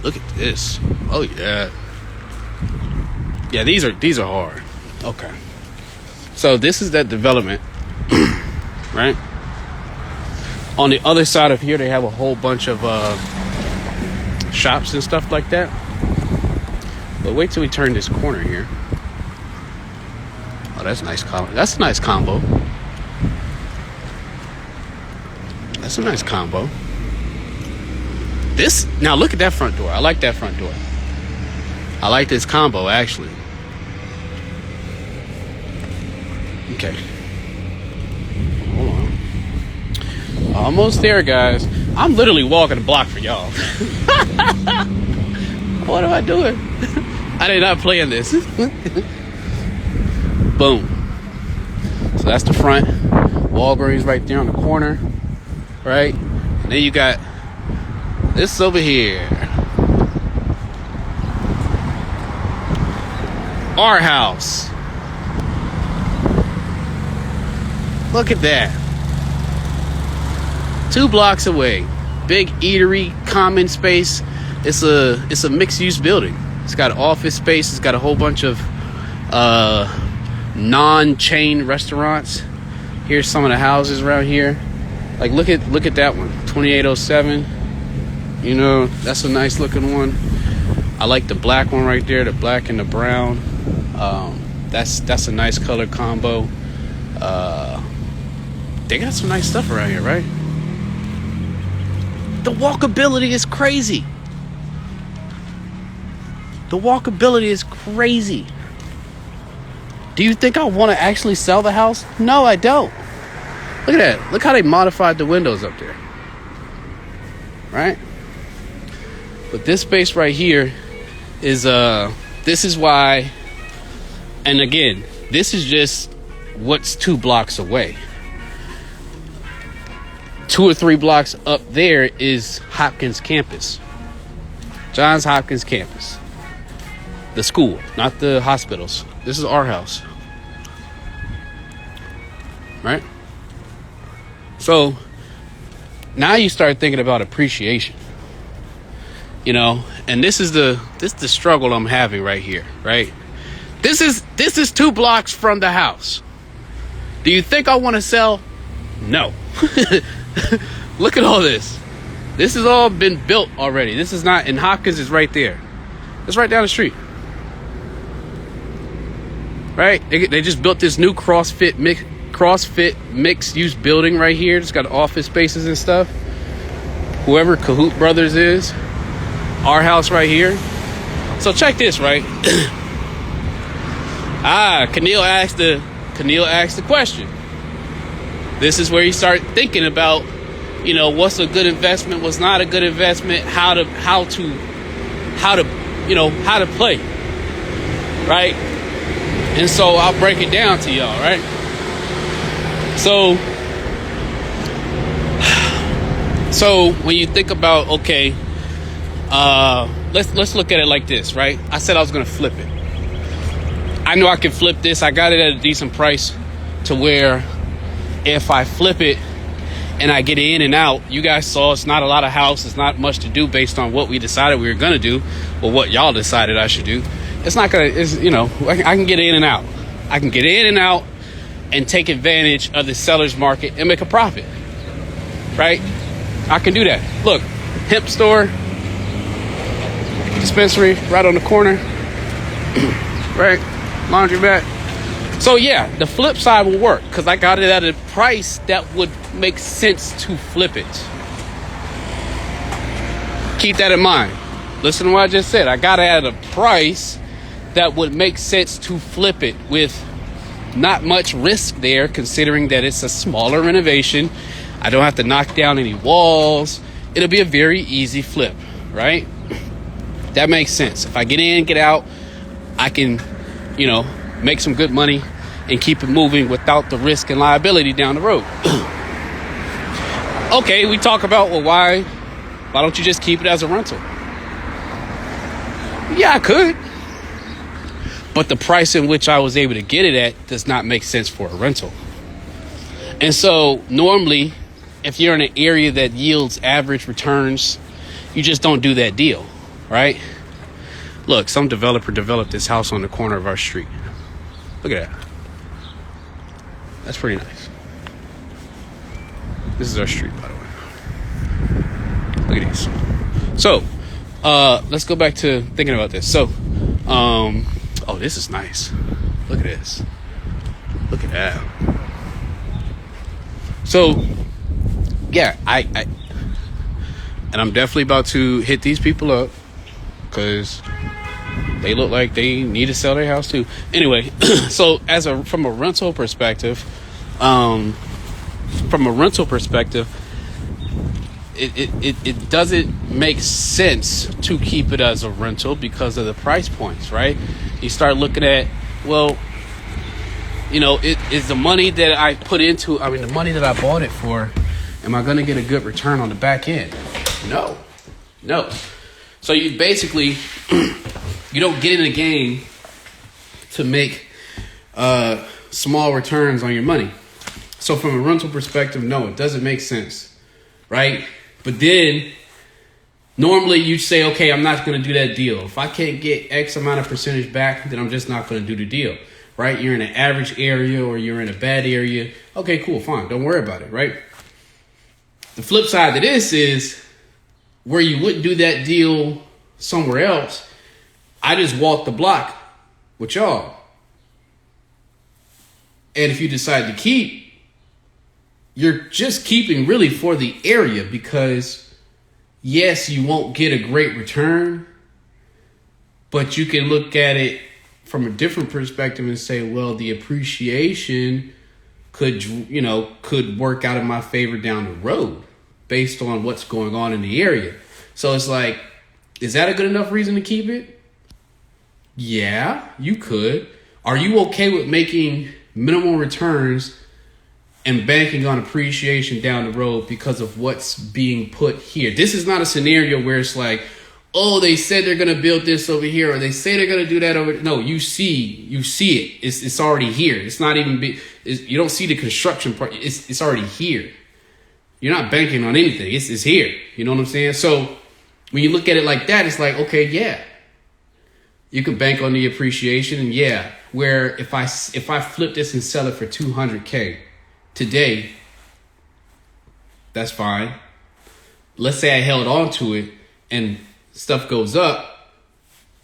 Speaker 1: Look at this. Oh yeah. Yeah, these are hard. Okay. So this is that development, right? On the other side of here, they have a whole bunch of shops and stuff like that. But wait till we turn this corner here. Oh, that's a nice combo. That's a nice combo. That's a nice combo. Now look at that front door. I like that front door. I like this combo, actually. Okay. Hold on. Almost there, guys. I'm literally walking a block for y'all. What am I doing? I did not plan this. Boom. So that's the front. Walgreens right there on the corner. Right? And then you got this over here. Our house. Look at that. 2 blocks away. Big eatery, common space. It's a mixed-use building. It's got office space. It's got a whole bunch of non-chain restaurants. Here's some of the houses around here. Like look at that one. 2807. You know, that's a nice looking one. I like the black one right there, the black and the brown. That's a nice color combo. They got some nice stuff around here, right? The walkability is crazy. The walkability is crazy. Do you think I want to actually sell the house? No, I don't. Look at that. Look how they modified the windows up there. Right? But this space right here is this is why, and again, this is just what's 2 blocks away. 2 or 3 blocks up there is Hopkins campus. Johns Hopkins campus. The school, not the hospitals. This is our house. Right? So now you start thinking about appreciation. You know, and this is the struggle I'm having right here, right? This is 2 blocks from the house. Do you think I want to sell? No. Look at all this. This has all been built already. This is not, and Hopkins is right there. It's right down the street. Right? They just built this new CrossFit mixed-use building right here. It's got office spaces and stuff. Whoever Kahoot Brothers is. Our house right here. So check this, right? Keneal asked the question. This is where you start thinking about, you know, what's a good investment, what's not a good investment, how to play, right? And so I'll break it down to y'all, right? So when you think about, okay, let's look at it like this, right? I said I was gonna flip it. I know I can flip this. I got it at a decent price to where if I flip it and I get in and out. You guys saw it's not a lot of house. It's not much to do based on what we decided we were going to do or what y'all decided I should do. It's not going to, I can get in and out. I can get in and out and take advantage of the seller's market and make a profit, right? I can do that. Look, hemp store, dispensary right on the corner, right? Laundromat. So yeah, the flip side will work because I got it at a price that would make sense to flip it. Keep that in mind. Listen to what I just said. I got it at a price that would make sense to flip it with not much risk there, considering that it's a smaller renovation. I don't have to knock down any walls. It'll be a very easy flip, right? That makes sense. If I get in, get out, I can, make some good money and keep it moving without the risk and liability down the road. Okay, we talk about, well, why don't you just keep it as a rental? Yeah, I could. But the price in which I was able to get it at does not make sense for a rental. And so normally, if you're in an area that yields average returns, you just don't do that deal, right? Look, some developer developed this house on the corner of our street. Look at that. That's pretty nice. This is our street, by the way. Look at these. So, let's go back to thinking about this. So, oh, this is nice. Look at this. Look at that. So, yeah, and I'm definitely about to hit these people up because they look like they need to sell their house too. Anyway, so from a rental perspective, it doesn't make sense to keep it as a rental because of the price points, right? You start looking at, well, it is the money that I put into, the money that I bought it for, am I going to get a good return on the back end? No. So you basically, you don't get in the game to make small returns on your money. So from a rental perspective, no, it doesn't make sense, right? But then normally you say, okay, I'm not going to do that deal. If I can't get X amount of percentage back, then I'm just not going to do the deal, right? You're in an average area or you're in a bad area. Okay, cool, fine. Don't worry about it, right? The flip side to this is where you wouldn't do that deal somewhere else. I just walked the block with y'all. And if you decide to keep, you're just keeping really for the area because, yes, you won't get a great return, but you can look at it from a different perspective and say, well, the appreciation could work out in my favor down the road based on what's going on in the area. So it's like, is that a good enough reason to keep it? Yeah, you could. Are you okay with making minimal returns and banking on appreciation down the road because of what's being put here? This is not a scenario where it's like, oh, they said they're going to build this over here, or they say they're going to do that over. No, you see it. It's already here. It's not even you don't see the construction part. It's already here. You're not banking on anything. It's here. You know what I'm saying? So when you look at it like that, it's like, okay, yeah, you can bank on the appreciation, and yeah, where if I flip this and sell it for $200K today, that's fine. Let's say I held on to it and stuff goes up,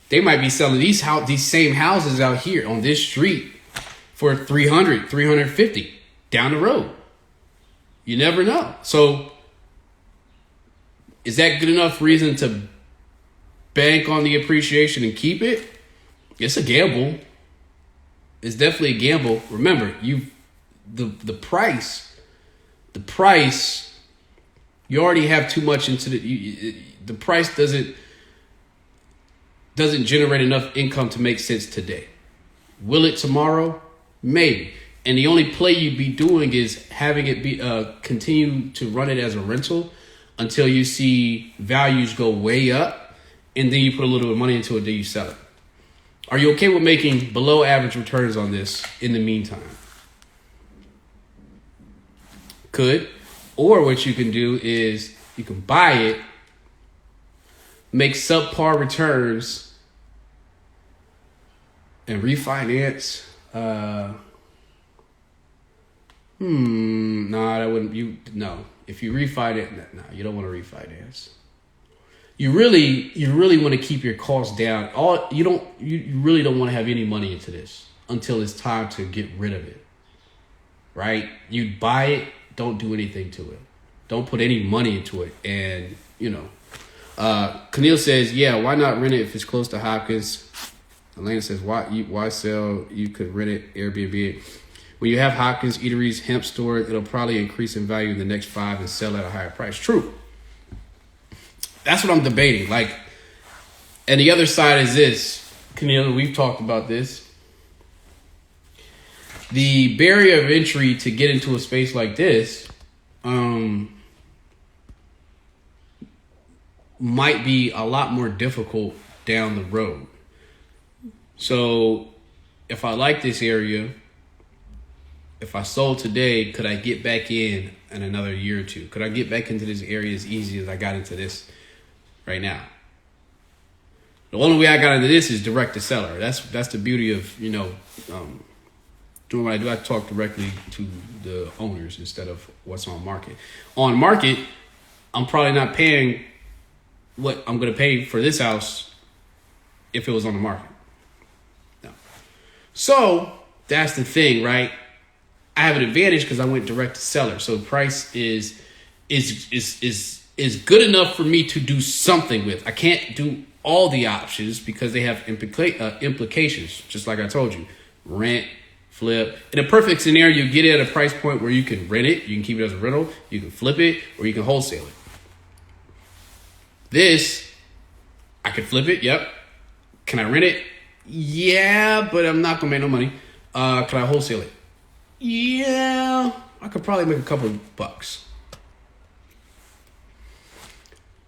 Speaker 1: they might be selling these same houses out here on this street for $300, $350 down the road. You never know. So is that good enough reason to bank on the appreciation and keep it? It's a gamble. It's definitely a gamble. Remember, the price, you already have too much into the price doesn't generate enough income to make sense today. Will it tomorrow? Maybe. And the only play you'd be doing is having it be continue to run it as a rental until you see values go way up, and then you put a little bit of money into it, then you sell it. Are you okay with making below average returns on this in the meantime? Could. Or what you can do is you can buy it, make subpar returns, and refinance. Nah, that wouldn't. No. If you refinance, no, you don't want to refinance. You really want to keep your costs down. You really don't want to have any money into this until it's time to get rid of it. Right? You buy it, don't do anything to it. Don't put any money into it. And, Keneal says, yeah, why not rent it if it's close to Hopkins? Elena says, why sell? You could rent it, Airbnb. When you have Hopkins, eateries, hemp store, it'll probably increase in value in the next 5 and sell at a higher price. True. That's what I'm debating. And the other side is this. Keneal, we've talked about this. The barrier of entry to get into a space like this might be a lot more difficult down the road. So if I like this area, if I sold today, could I get back in another year or two? Could I get back into this area as easy as I got into this right now? The only way I got into this is direct to seller. That's the beauty of, doing what I do. I talk directly to the owners instead of what's on market. On market, I'm probably not paying what I'm going to pay for this house if it was on the market. No. So that's the thing, right? I have an advantage because I went direct to seller. So the price is good enough for me to do something with. I can't do all the options because they have implications, just like I told you. Rent, flip. In a perfect scenario, you get it at a price point where you can rent it, you can keep it as a rental, you can flip it, or you can wholesale it. This, I could flip it, yep. Can I rent it? Yeah, but I'm not going to make no money. Can I wholesale it? Yeah, I could probably make a couple of bucks.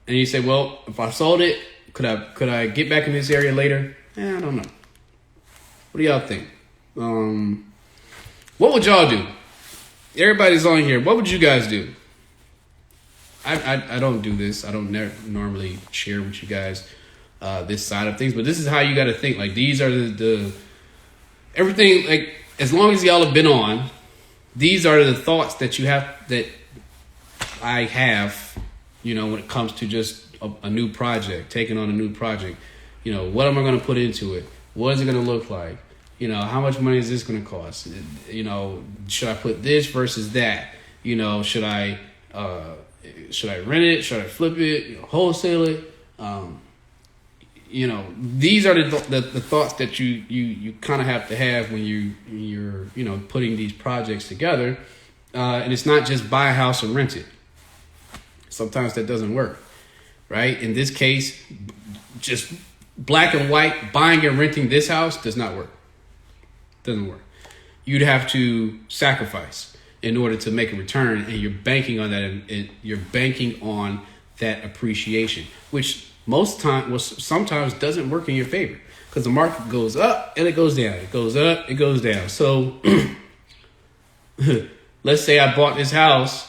Speaker 1: And you say, well, if I sold it, could I get back in this area later? I don't know. What do y'all think? What would y'all do? Everybody's on here. What would you guys do? I don't do this. I don't normally share with you guys this side of things, but this is how you got to think. Like, these are the everything. Like, as long as y'all have been on, these are the thoughts that you have, that I have, when it comes to just a new project, taking on a new project. What am I going to put into it? What is it going to look like? How much money is this going to cost? Should I put this versus that? Should I rent it? Should I flip it? Wholesale it? These are the thoughts that you kind of have to have when you're putting these projects together. And it's not just buy a house and rent it. Sometimes that doesn't work, right? In this case, just black and white, buying and renting this house does not work. Doesn't work. You'd have to sacrifice in order to make a return, and you're banking on that. And you're banking on that appreciation, which sometimes doesn't work in your favor, because the market goes up and it goes down. It goes up, it goes down. So let's say I bought this house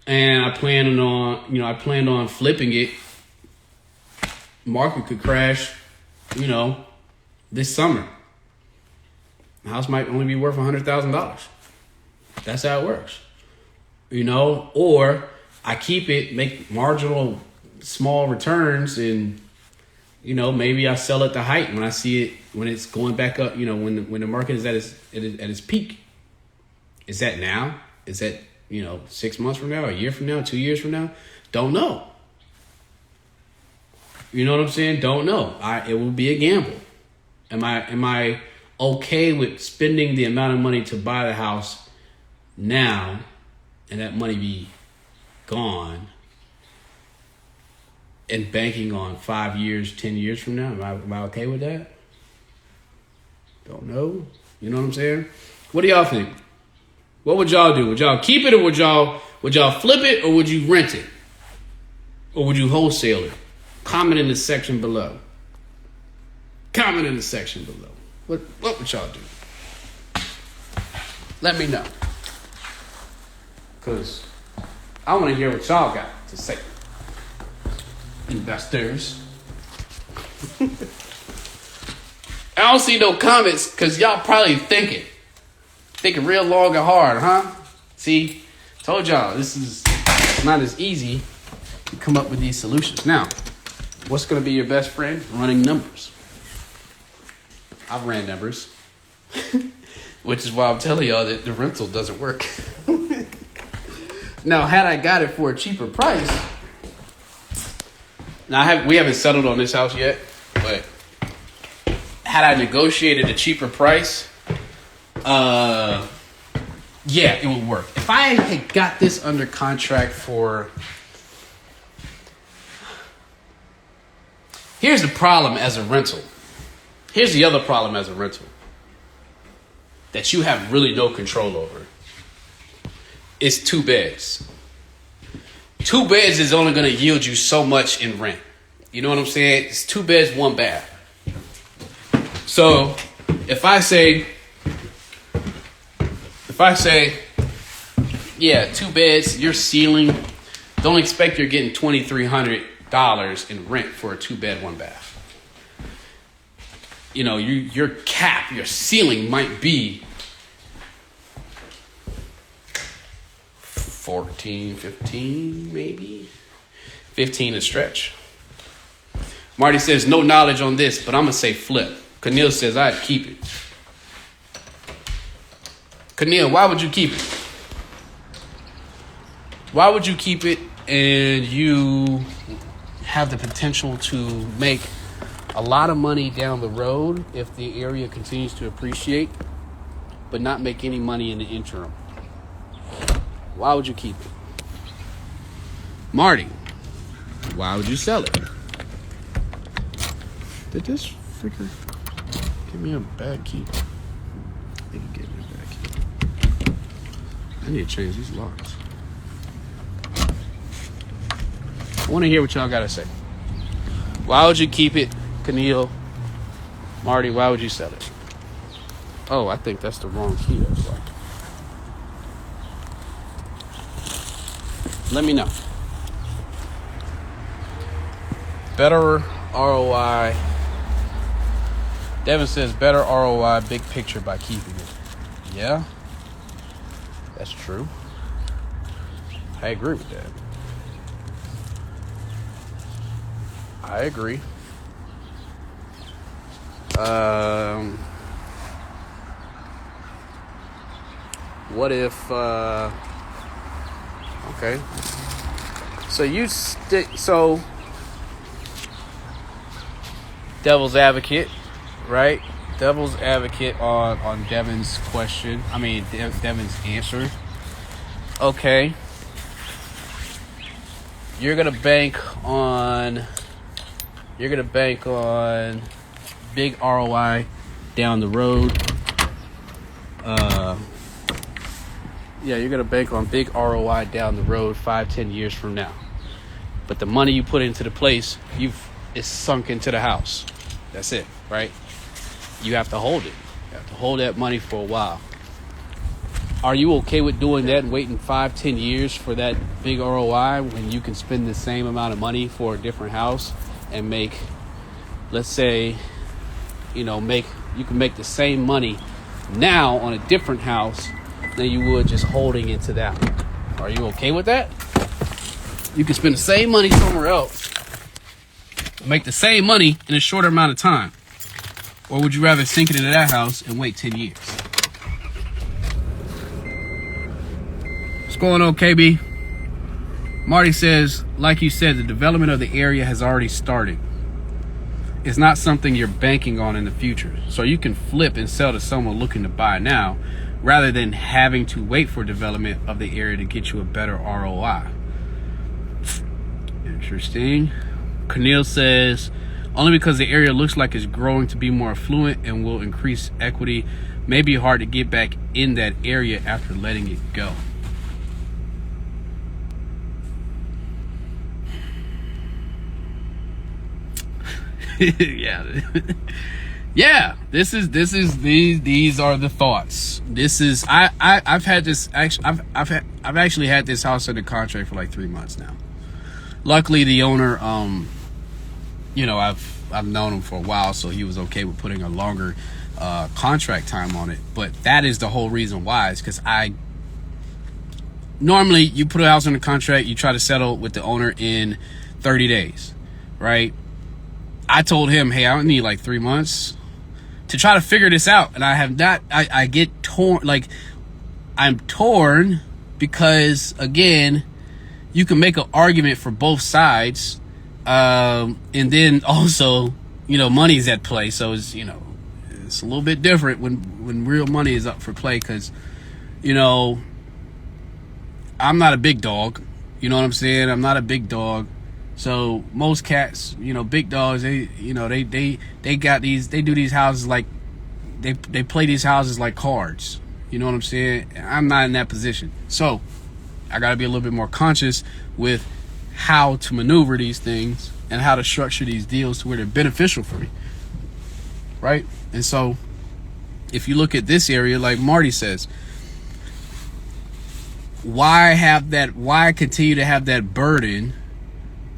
Speaker 1: and I planned on flipping it. Market could crash, this summer. The house might only be worth $100,000. That's how it works. Or I keep it, make marginal small returns, and maybe I sell at the height when I see it, when it's going back up, when the market is at its peak. Is that now? Is that 6 months from now, a year from now, 2 years from now? Don't know. You know what I'm saying? Don't know. It will be a gamble. Am I okay with spending the amount of money to buy the house now and that money be gone, and banking on 5 years, 10 years from now? Am I okay with that? Don't know. You know what I'm saying? What do y'all think? What would y'all do? Would y'all keep it, or would y'all flip it, or would you rent it? Or would you wholesale it? Comment in the section below. Comment in the section below. What would y'all do? Let me know. Because I want to hear what y'all got to say. Investors. I don't see no comments because y'all probably thinking real long and hard, huh? See, told y'all this is not as easy to come up with these solutions. Now, what's going to be your best friend? Running numbers. I've ran numbers, which is why I'm telling y'all that the rental doesn't work. Now, had I got it for a cheaper price, now we haven't settled on this house yet, but had I negotiated a cheaper price, yeah, it would work. If I had got this under contract for... Here's the problem as a rental. Here's the other problem as a rental that you have really no control over. It's 2 beds. 2 beds is only going to yield you so much in rent. You know what I'm saying? It's 2 beds, 1 bath. So if I say, yeah, 2 beds, your ceiling, don't expect you're getting $2,300 in rent for a 2 bed, 1 bath. You know, your cap, your ceiling might be 14, 15, maybe 15 a stretch. Marty says no knowledge on this, but I'm gonna say flip. Keneal says I'd keep it. Keneal, why would you keep it? Why would you keep it and you have the potential to make a lot of money down the road if the area continues to appreciate, but not make any money in the interim? Why would you keep it? Marty, why would you sell it? Did this freaker give me a bad key? I think it gave me a bad key. I need to change these locks. I want to hear what y'all got to say. Why would you keep it, Keneal? Marty, why would you sell it? Oh, I think that's the wrong key. That's like. Let me know. Better ROI. Devin says better ROI, big picture by keeping it. Yeah, that's true. I agree with that. I agree. What if, okay. So devil's advocate, right? Devil's advocate on Devin's question. I mean, Devin's answer. Okay. You're going to bank on big ROI down the road. Yeah, you're going to bank on big ROI down the road 5-10 years from now. But the money you put into the place, it's sunk into the house. That's it, right? You have to hold it. You have to hold that money for a while. Are you okay with doing that and waiting 5-10 years for that big ROI when you can spend the same amount of money for a different house and make, let's say, you can make the same money now on a different house than you would just holding it to that one? Are you okay with that? You can spend the same money somewhere else, make the same money in a shorter amount of time. Or would you rather sink it into that house and wait 10 years? What's going on, KB? Marty says, like you said, the development of the area has already started. It's not something you're banking on in the future. So you can flip and sell to someone looking to buy now, rather than having to wait for development of the area to get you a better ROI. Interesting. Keneal says, only because the area looks like it's growing to be more affluent and will increase equity, may be hard to get back in that area after letting it go. Yeah, these are the thoughts. This is I've had this actually I've actually had this house under contract for like 3 months now. Luckily, the owner, I've known him for a while, so he was okay with putting a longer contract time on it. But that is the whole reason why. Is because normally you put a house under contract, you try to settle with the owner in 30 days, right? I told him, hey, I need like 3 months to try to figure this out, and I have not. I get torn, like I'm torn because again, you can make an argument for both sides, and then also, money's at play, so it's it's a little bit different when real money is up for play, because I'm not a big dog, you know what I'm saying? I'm not a big dog. So most cats, big dogs, they got these, they do these houses like, they play these houses like cards. You know what I'm saying? I'm not in that position. So I got to be a little bit more conscious with how to maneuver these things and how to structure these deals to where they're beneficial for me. Right? And so if you look at this area, like Marty says, why continue to have that burden?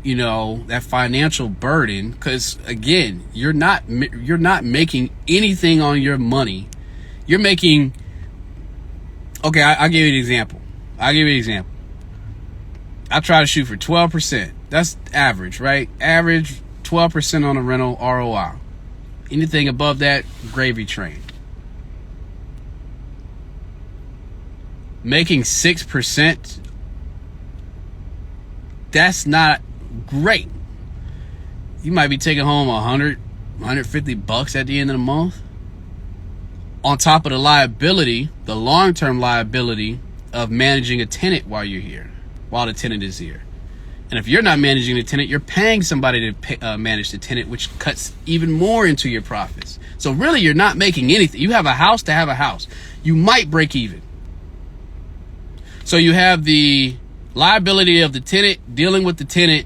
Speaker 1: That financial burden, because again, you're not making anything on your money. You're making, okay, I'll give you an example. I try to shoot for 12%. That's average, right? Average 12% on a rental ROI. Anything above that, gravy train. Making 6%, that's not great. You might be taking home $150 at the end of the month, on top of the liability, the long-term liability of managing a tenant while you're here, while the tenant is here. And if you're not managing the tenant, you're paying somebody to manage the tenant, which cuts even more into your profits. So really, you're not making anything. You have a house to have a house. You might break even. So you have the liability of the tenant, dealing with the tenant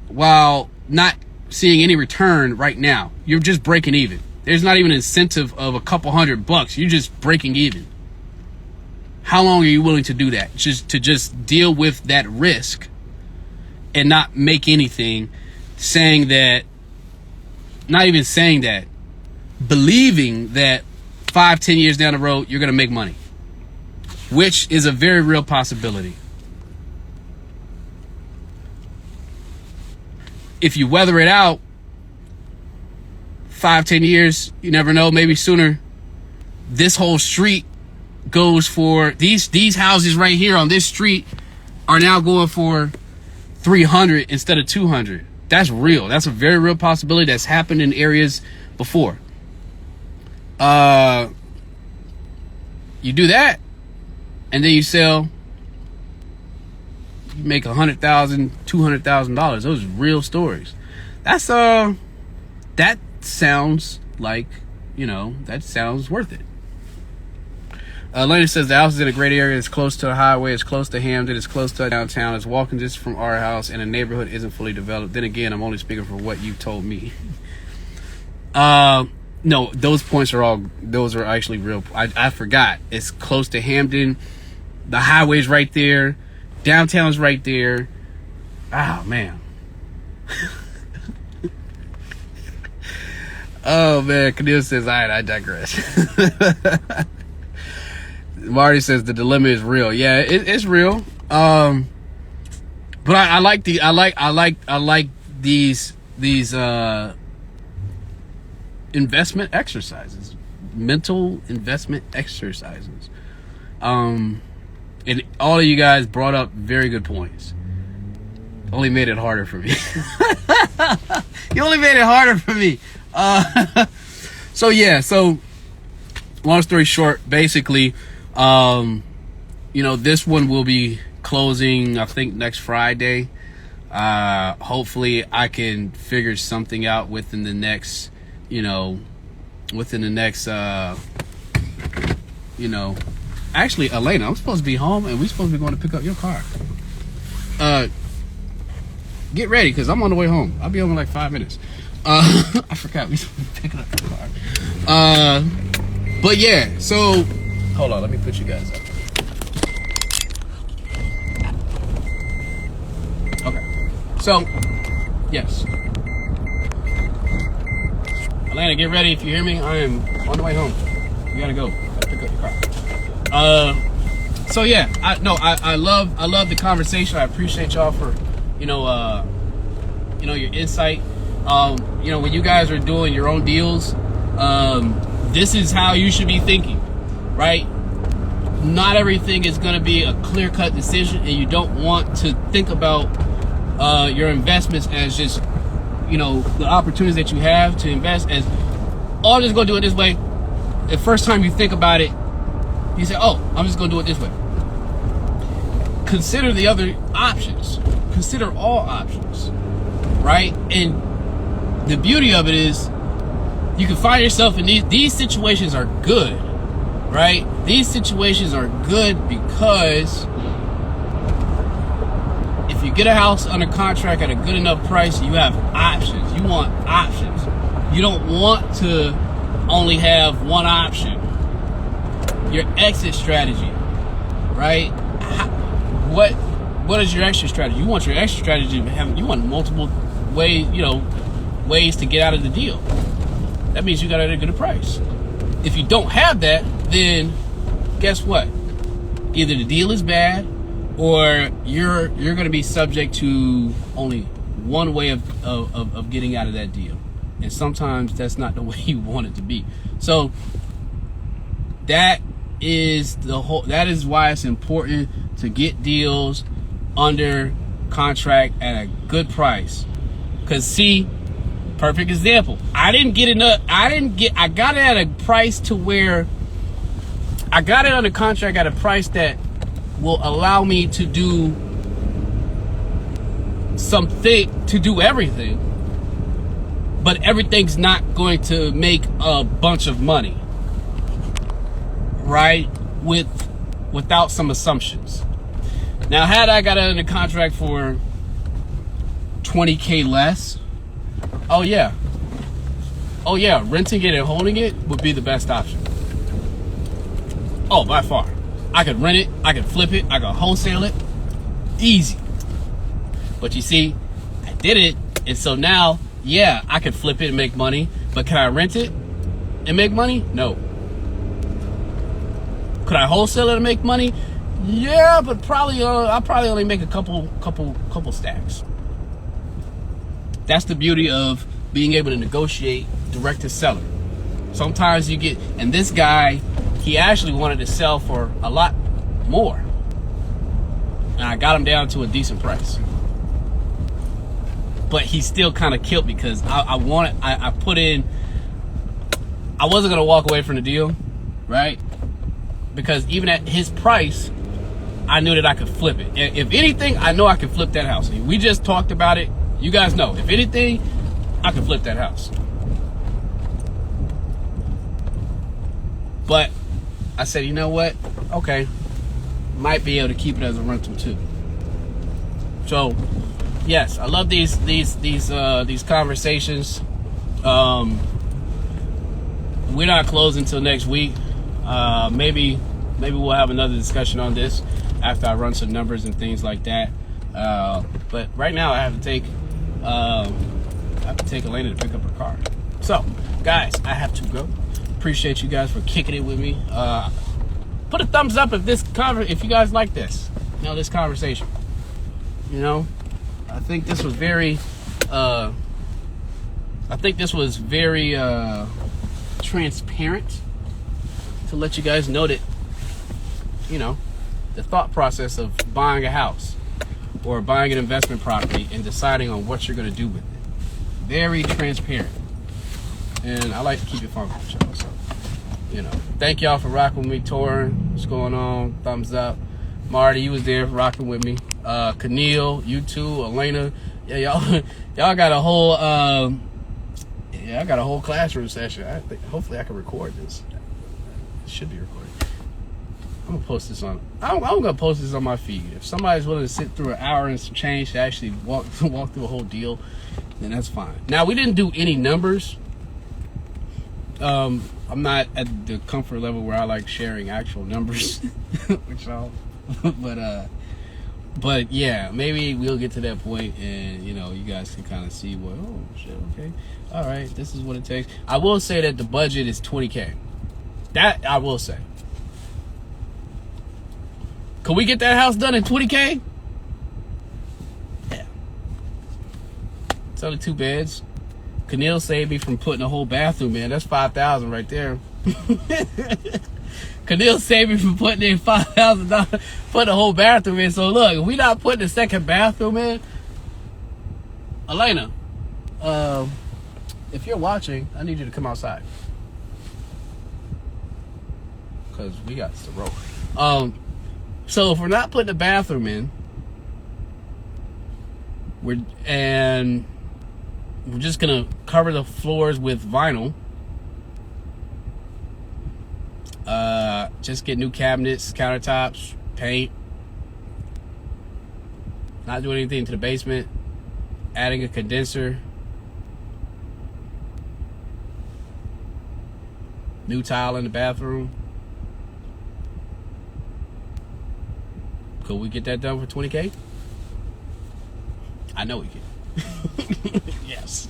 Speaker 1: while not seeing any return right now. You're just breaking even. There's not even an incentive of a couple $100. You're just breaking even. How long are you willing to do that? Just deal with that risk and not make anything, believing that 5-10 years down the road, you're going to make money, which is a very real possibility. If you weather it out 5-10 years, you never know, maybe sooner, this whole street goes for these houses right here on this street are now going for 300 instead of 200. That's real. That's a very real possibility that's happened in areas before. You do that, and then you sell, you make $100,000, $200,000. Those are real stories. That's that sounds like, that sounds worth it. Lena says the house is in a great area. It's close to a highway. It's close to Hamden. It's close to downtown. It's walking distance from our house, and the neighborhood isn't fully developed. Then again, I'm only speaking for what you told me. No, those points those are actually real. I forgot. It's close to Hamden. The highway's right there. Downtown's right there. Oh, man. Oh, man. Camille says, all right, I digress. Marty says the dilemma is real. Yeah, it's real. But I like these investment exercises, mental investment exercises. And all of you guys brought up very good points. Only made it harder for me. You only made it harder for me. So long story short, basically, this one will be closing, I think, next Friday. Hopefully I can figure something out within the next, actually, Elena, I'm supposed to be home and we're supposed to be going to pick up your car. Get ready, because I'm on the way home. I'll be home in like 5 minutes. I forgot we picking up the car. But yeah, so hold on, let me put you guys up. Okay, so yes, Atlanta, get ready. If you hear me, I am on the way home. You gotta go. Gotta pick up your car. So yeah, I love the conversation. I appreciate y'all for your insight. When you guys are doing your own deals, this is how you should be thinking, right? Not everything is going to be a clear-cut decision, and you don't want to think about your investments as just, the opportunities that you have to invest as, oh, I'm just going to do it this way. The first time you think about it, you say, oh, I'm just going to do it this way. Consider the other options. Consider all options, right? And the beauty of it is you can find yourself in these situations are good, right? These situations are good because if you get a house under contract at a good enough price, you have options. You want options. You don't want to only have one option. Your exit strategy, right? What is your exit strategy? You want your exit strategy to have, you want multiple ways to get out of the deal. That means you got it at a good price. If you don't have that, then guess what? Either the deal is bad, or you're going to be subject to only one way of getting out of that deal, and sometimes that's not the way you want it to be. So that is why it's important to get deals under contract at a good price. Because see, perfect example. I got it at a price to where I got it under contract at a price that will allow me to do everything, but everything's not going to make a bunch of money, right? Without some assumptions. Now, had I got it under contract for $20K less, oh yeah, renting it and holding it would be the best option. Oh, by far. I could rent it, I could flip it, I could wholesale it, easy. But you see, I did it, and so now, yeah, I could flip it and make money, but can I rent it and make money? No. Could I wholesale it and make money? Yeah, but I'll probably only make a couple stacks. That's the beauty of being able to negotiate direct to seller. Sometimes you get, and this guy, he actually wanted to sell for a lot more, and I got him down to a decent price. But he still kind of killed because I put in, I wasn't gonna walk away from the deal, right? Because even at his price, I knew that I could flip it. And if anything, I know I could flip that house. We just talked about it. You guys know, if anything, I could flip that house. But I said, you know what? Okay, might be able to keep it as a rental too. So, yes, I love these conversations. We're not closing until next week. Maybe we'll have another discussion on this after I run some numbers and things like that. But right now I have to take Elena to pick up her car. So, guys, I have to go. Appreciate you guys for kicking it with me. Put a thumbs up if you guys like this. This conversation. I think this was very transparent to let you guys know that, the thought process of buying a house or buying an investment property and deciding on what you're going to do with it. Very transparent. And I like to keep it fun with y'all. So, thank y'all for rocking with me. Torin, what's going on? Thumbs up. Marty, you was there rocking with me. Keneal, you too. Elena, yeah, y'all got a whole I got a whole classroom session. Hopefully I can record this. It should be recorded. I'm gonna post this on my feed. If somebody's willing to sit through an hour and some change to actually walk through a whole deal, then that's fine. Now, we didn't do any numbers. I'm not at the comfort level where I like sharing actual numbers with y'all, but yeah, maybe we'll get to that point, and you guys can kind of see what. Oh shit, okay, all right, this is what it takes. I will say that the budget is $20K. That I will say. Can we get that house done in $20K? Yeah. It's only 2 beds. Keneal saved me from putting a whole bathroom in. That's $5,000 right there. Keneal saved me from putting in $5,000, putting a whole bathroom in. So look, if we not putting a second bathroom in, Elena, if you're watching, I need you to come outside, because we got to roll. So if we're not putting a bathroom in, we're just gonna cover the floors with vinyl. Just get new cabinets, countertops, paint. Not doing anything to the basement. Adding a condenser. New tile in the bathroom. Could we get that done for $20K? I know we can. Yes.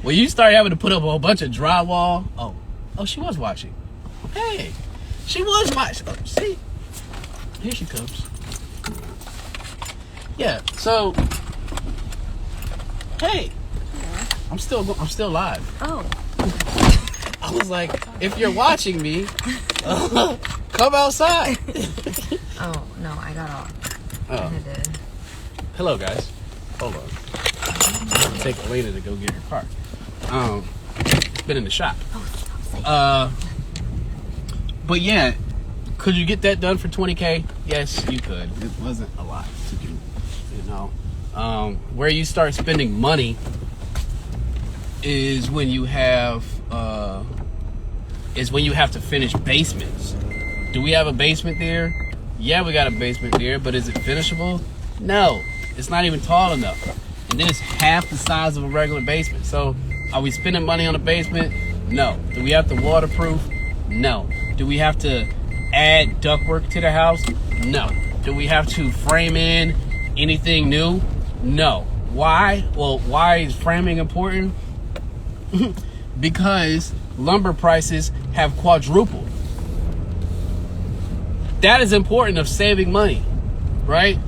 Speaker 1: When you start having to put up a bunch of drywall. Oh, she was watching. Hey, she was watching. Oh, see, here she comes. Yeah. So, hey, I'm still live.
Speaker 2: Oh.
Speaker 1: I was like, if you're watching me, come outside.
Speaker 2: Oh no, I got off.
Speaker 1: Oh.
Speaker 2: I did.
Speaker 1: Hello, guys. Hold on. I'll take Elena to go get her car. It's been in the shop. But yeah, could you get that done for $20K? Yes, you could. It wasn't a lot to do, where you start spending money is when you have to finish basements. Do we have a basement there? Yeah, we got a basement there, but is it finishable? No, it's not even tall enough. And then it's half the size of a regular basement. So are we spending money on a basement? No. Do we have to waterproof? No. Do we have to add ductwork to the house? No. Do we have to frame in anything new? No. Why? Well, why is framing important? Because lumber prices have quadrupled. That is important of saving money, right?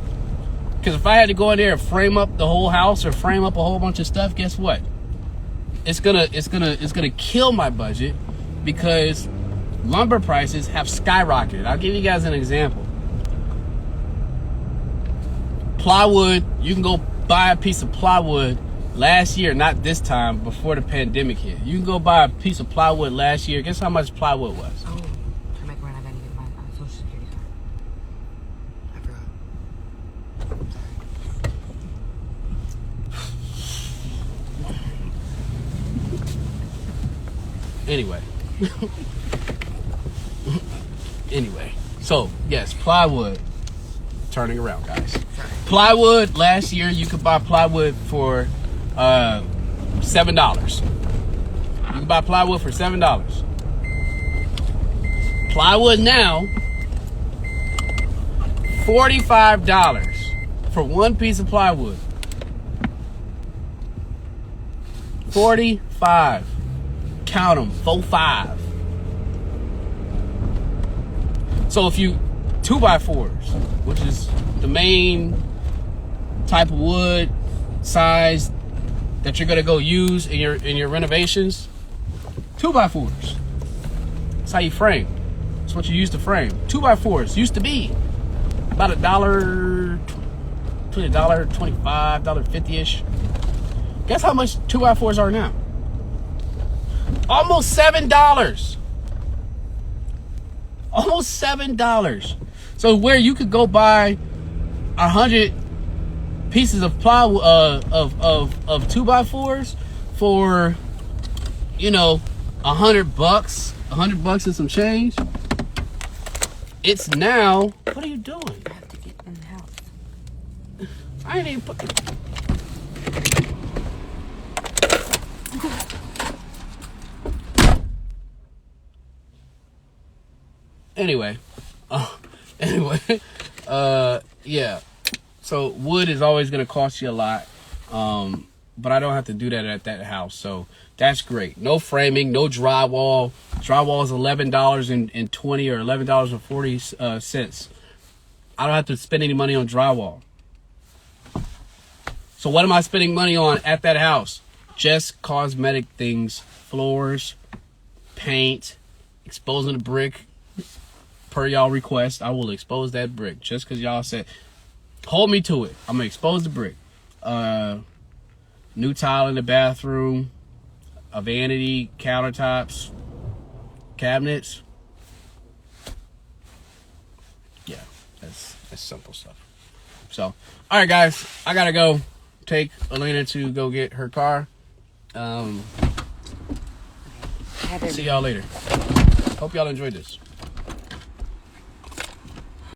Speaker 1: Because if I had to go in there and frame up the whole house or frame up a whole bunch of stuff, guess what? It's gonna kill my budget, because lumber prices have skyrocketed. I'll give you guys an example. Plywood, you can go buy a piece of plywood last year, not this time, before the pandemic hit. You can go buy a piece of plywood last year. Guess how much plywood was?
Speaker 2: Oh, to make rent, I gotta get my social security card. I forgot.
Speaker 1: Anyway, so yes, plywood. Turning around, guys. Plywood, last year you could buy plywood for $7. You can buy plywood for $7. Plywood now, $45 for one piece of plywood. 45. Count them, 4-5. So if you 2x4s, which is the main type of wood size that you're gonna go use in your renovations, 2x4s. That's how you frame. That's what you use to frame. 2x4s used to be about $1, between $1.25, $1.50-ish. Guess how much 2x4s are now? Almost $7. Almost $7. So where you could go buy 100 pieces of plywood of 2x4s for $100, $100 and some change. It's now. What are you doing?
Speaker 2: I have to get in the house.
Speaker 1: I ain't even put. Anyway, yeah. So wood is always gonna cost you a lot, but I don't have to do that at that house, so that's great. No framing, no drywall. Drywall is $11.20 or $11.40. I don't have to spend any money on drywall. So what am I spending money on at that house? Just cosmetic things, floors, paint, exposing the brick. Per y'all request, I will expose that brick. Just because y'all said, hold me to it. I'm going to expose the brick. New tile in the bathroom. A vanity, countertops, cabinets. Yeah, that's simple stuff. So, all right, guys. I got to go take Elena to go get her car. See y'all later. Hope y'all enjoyed this.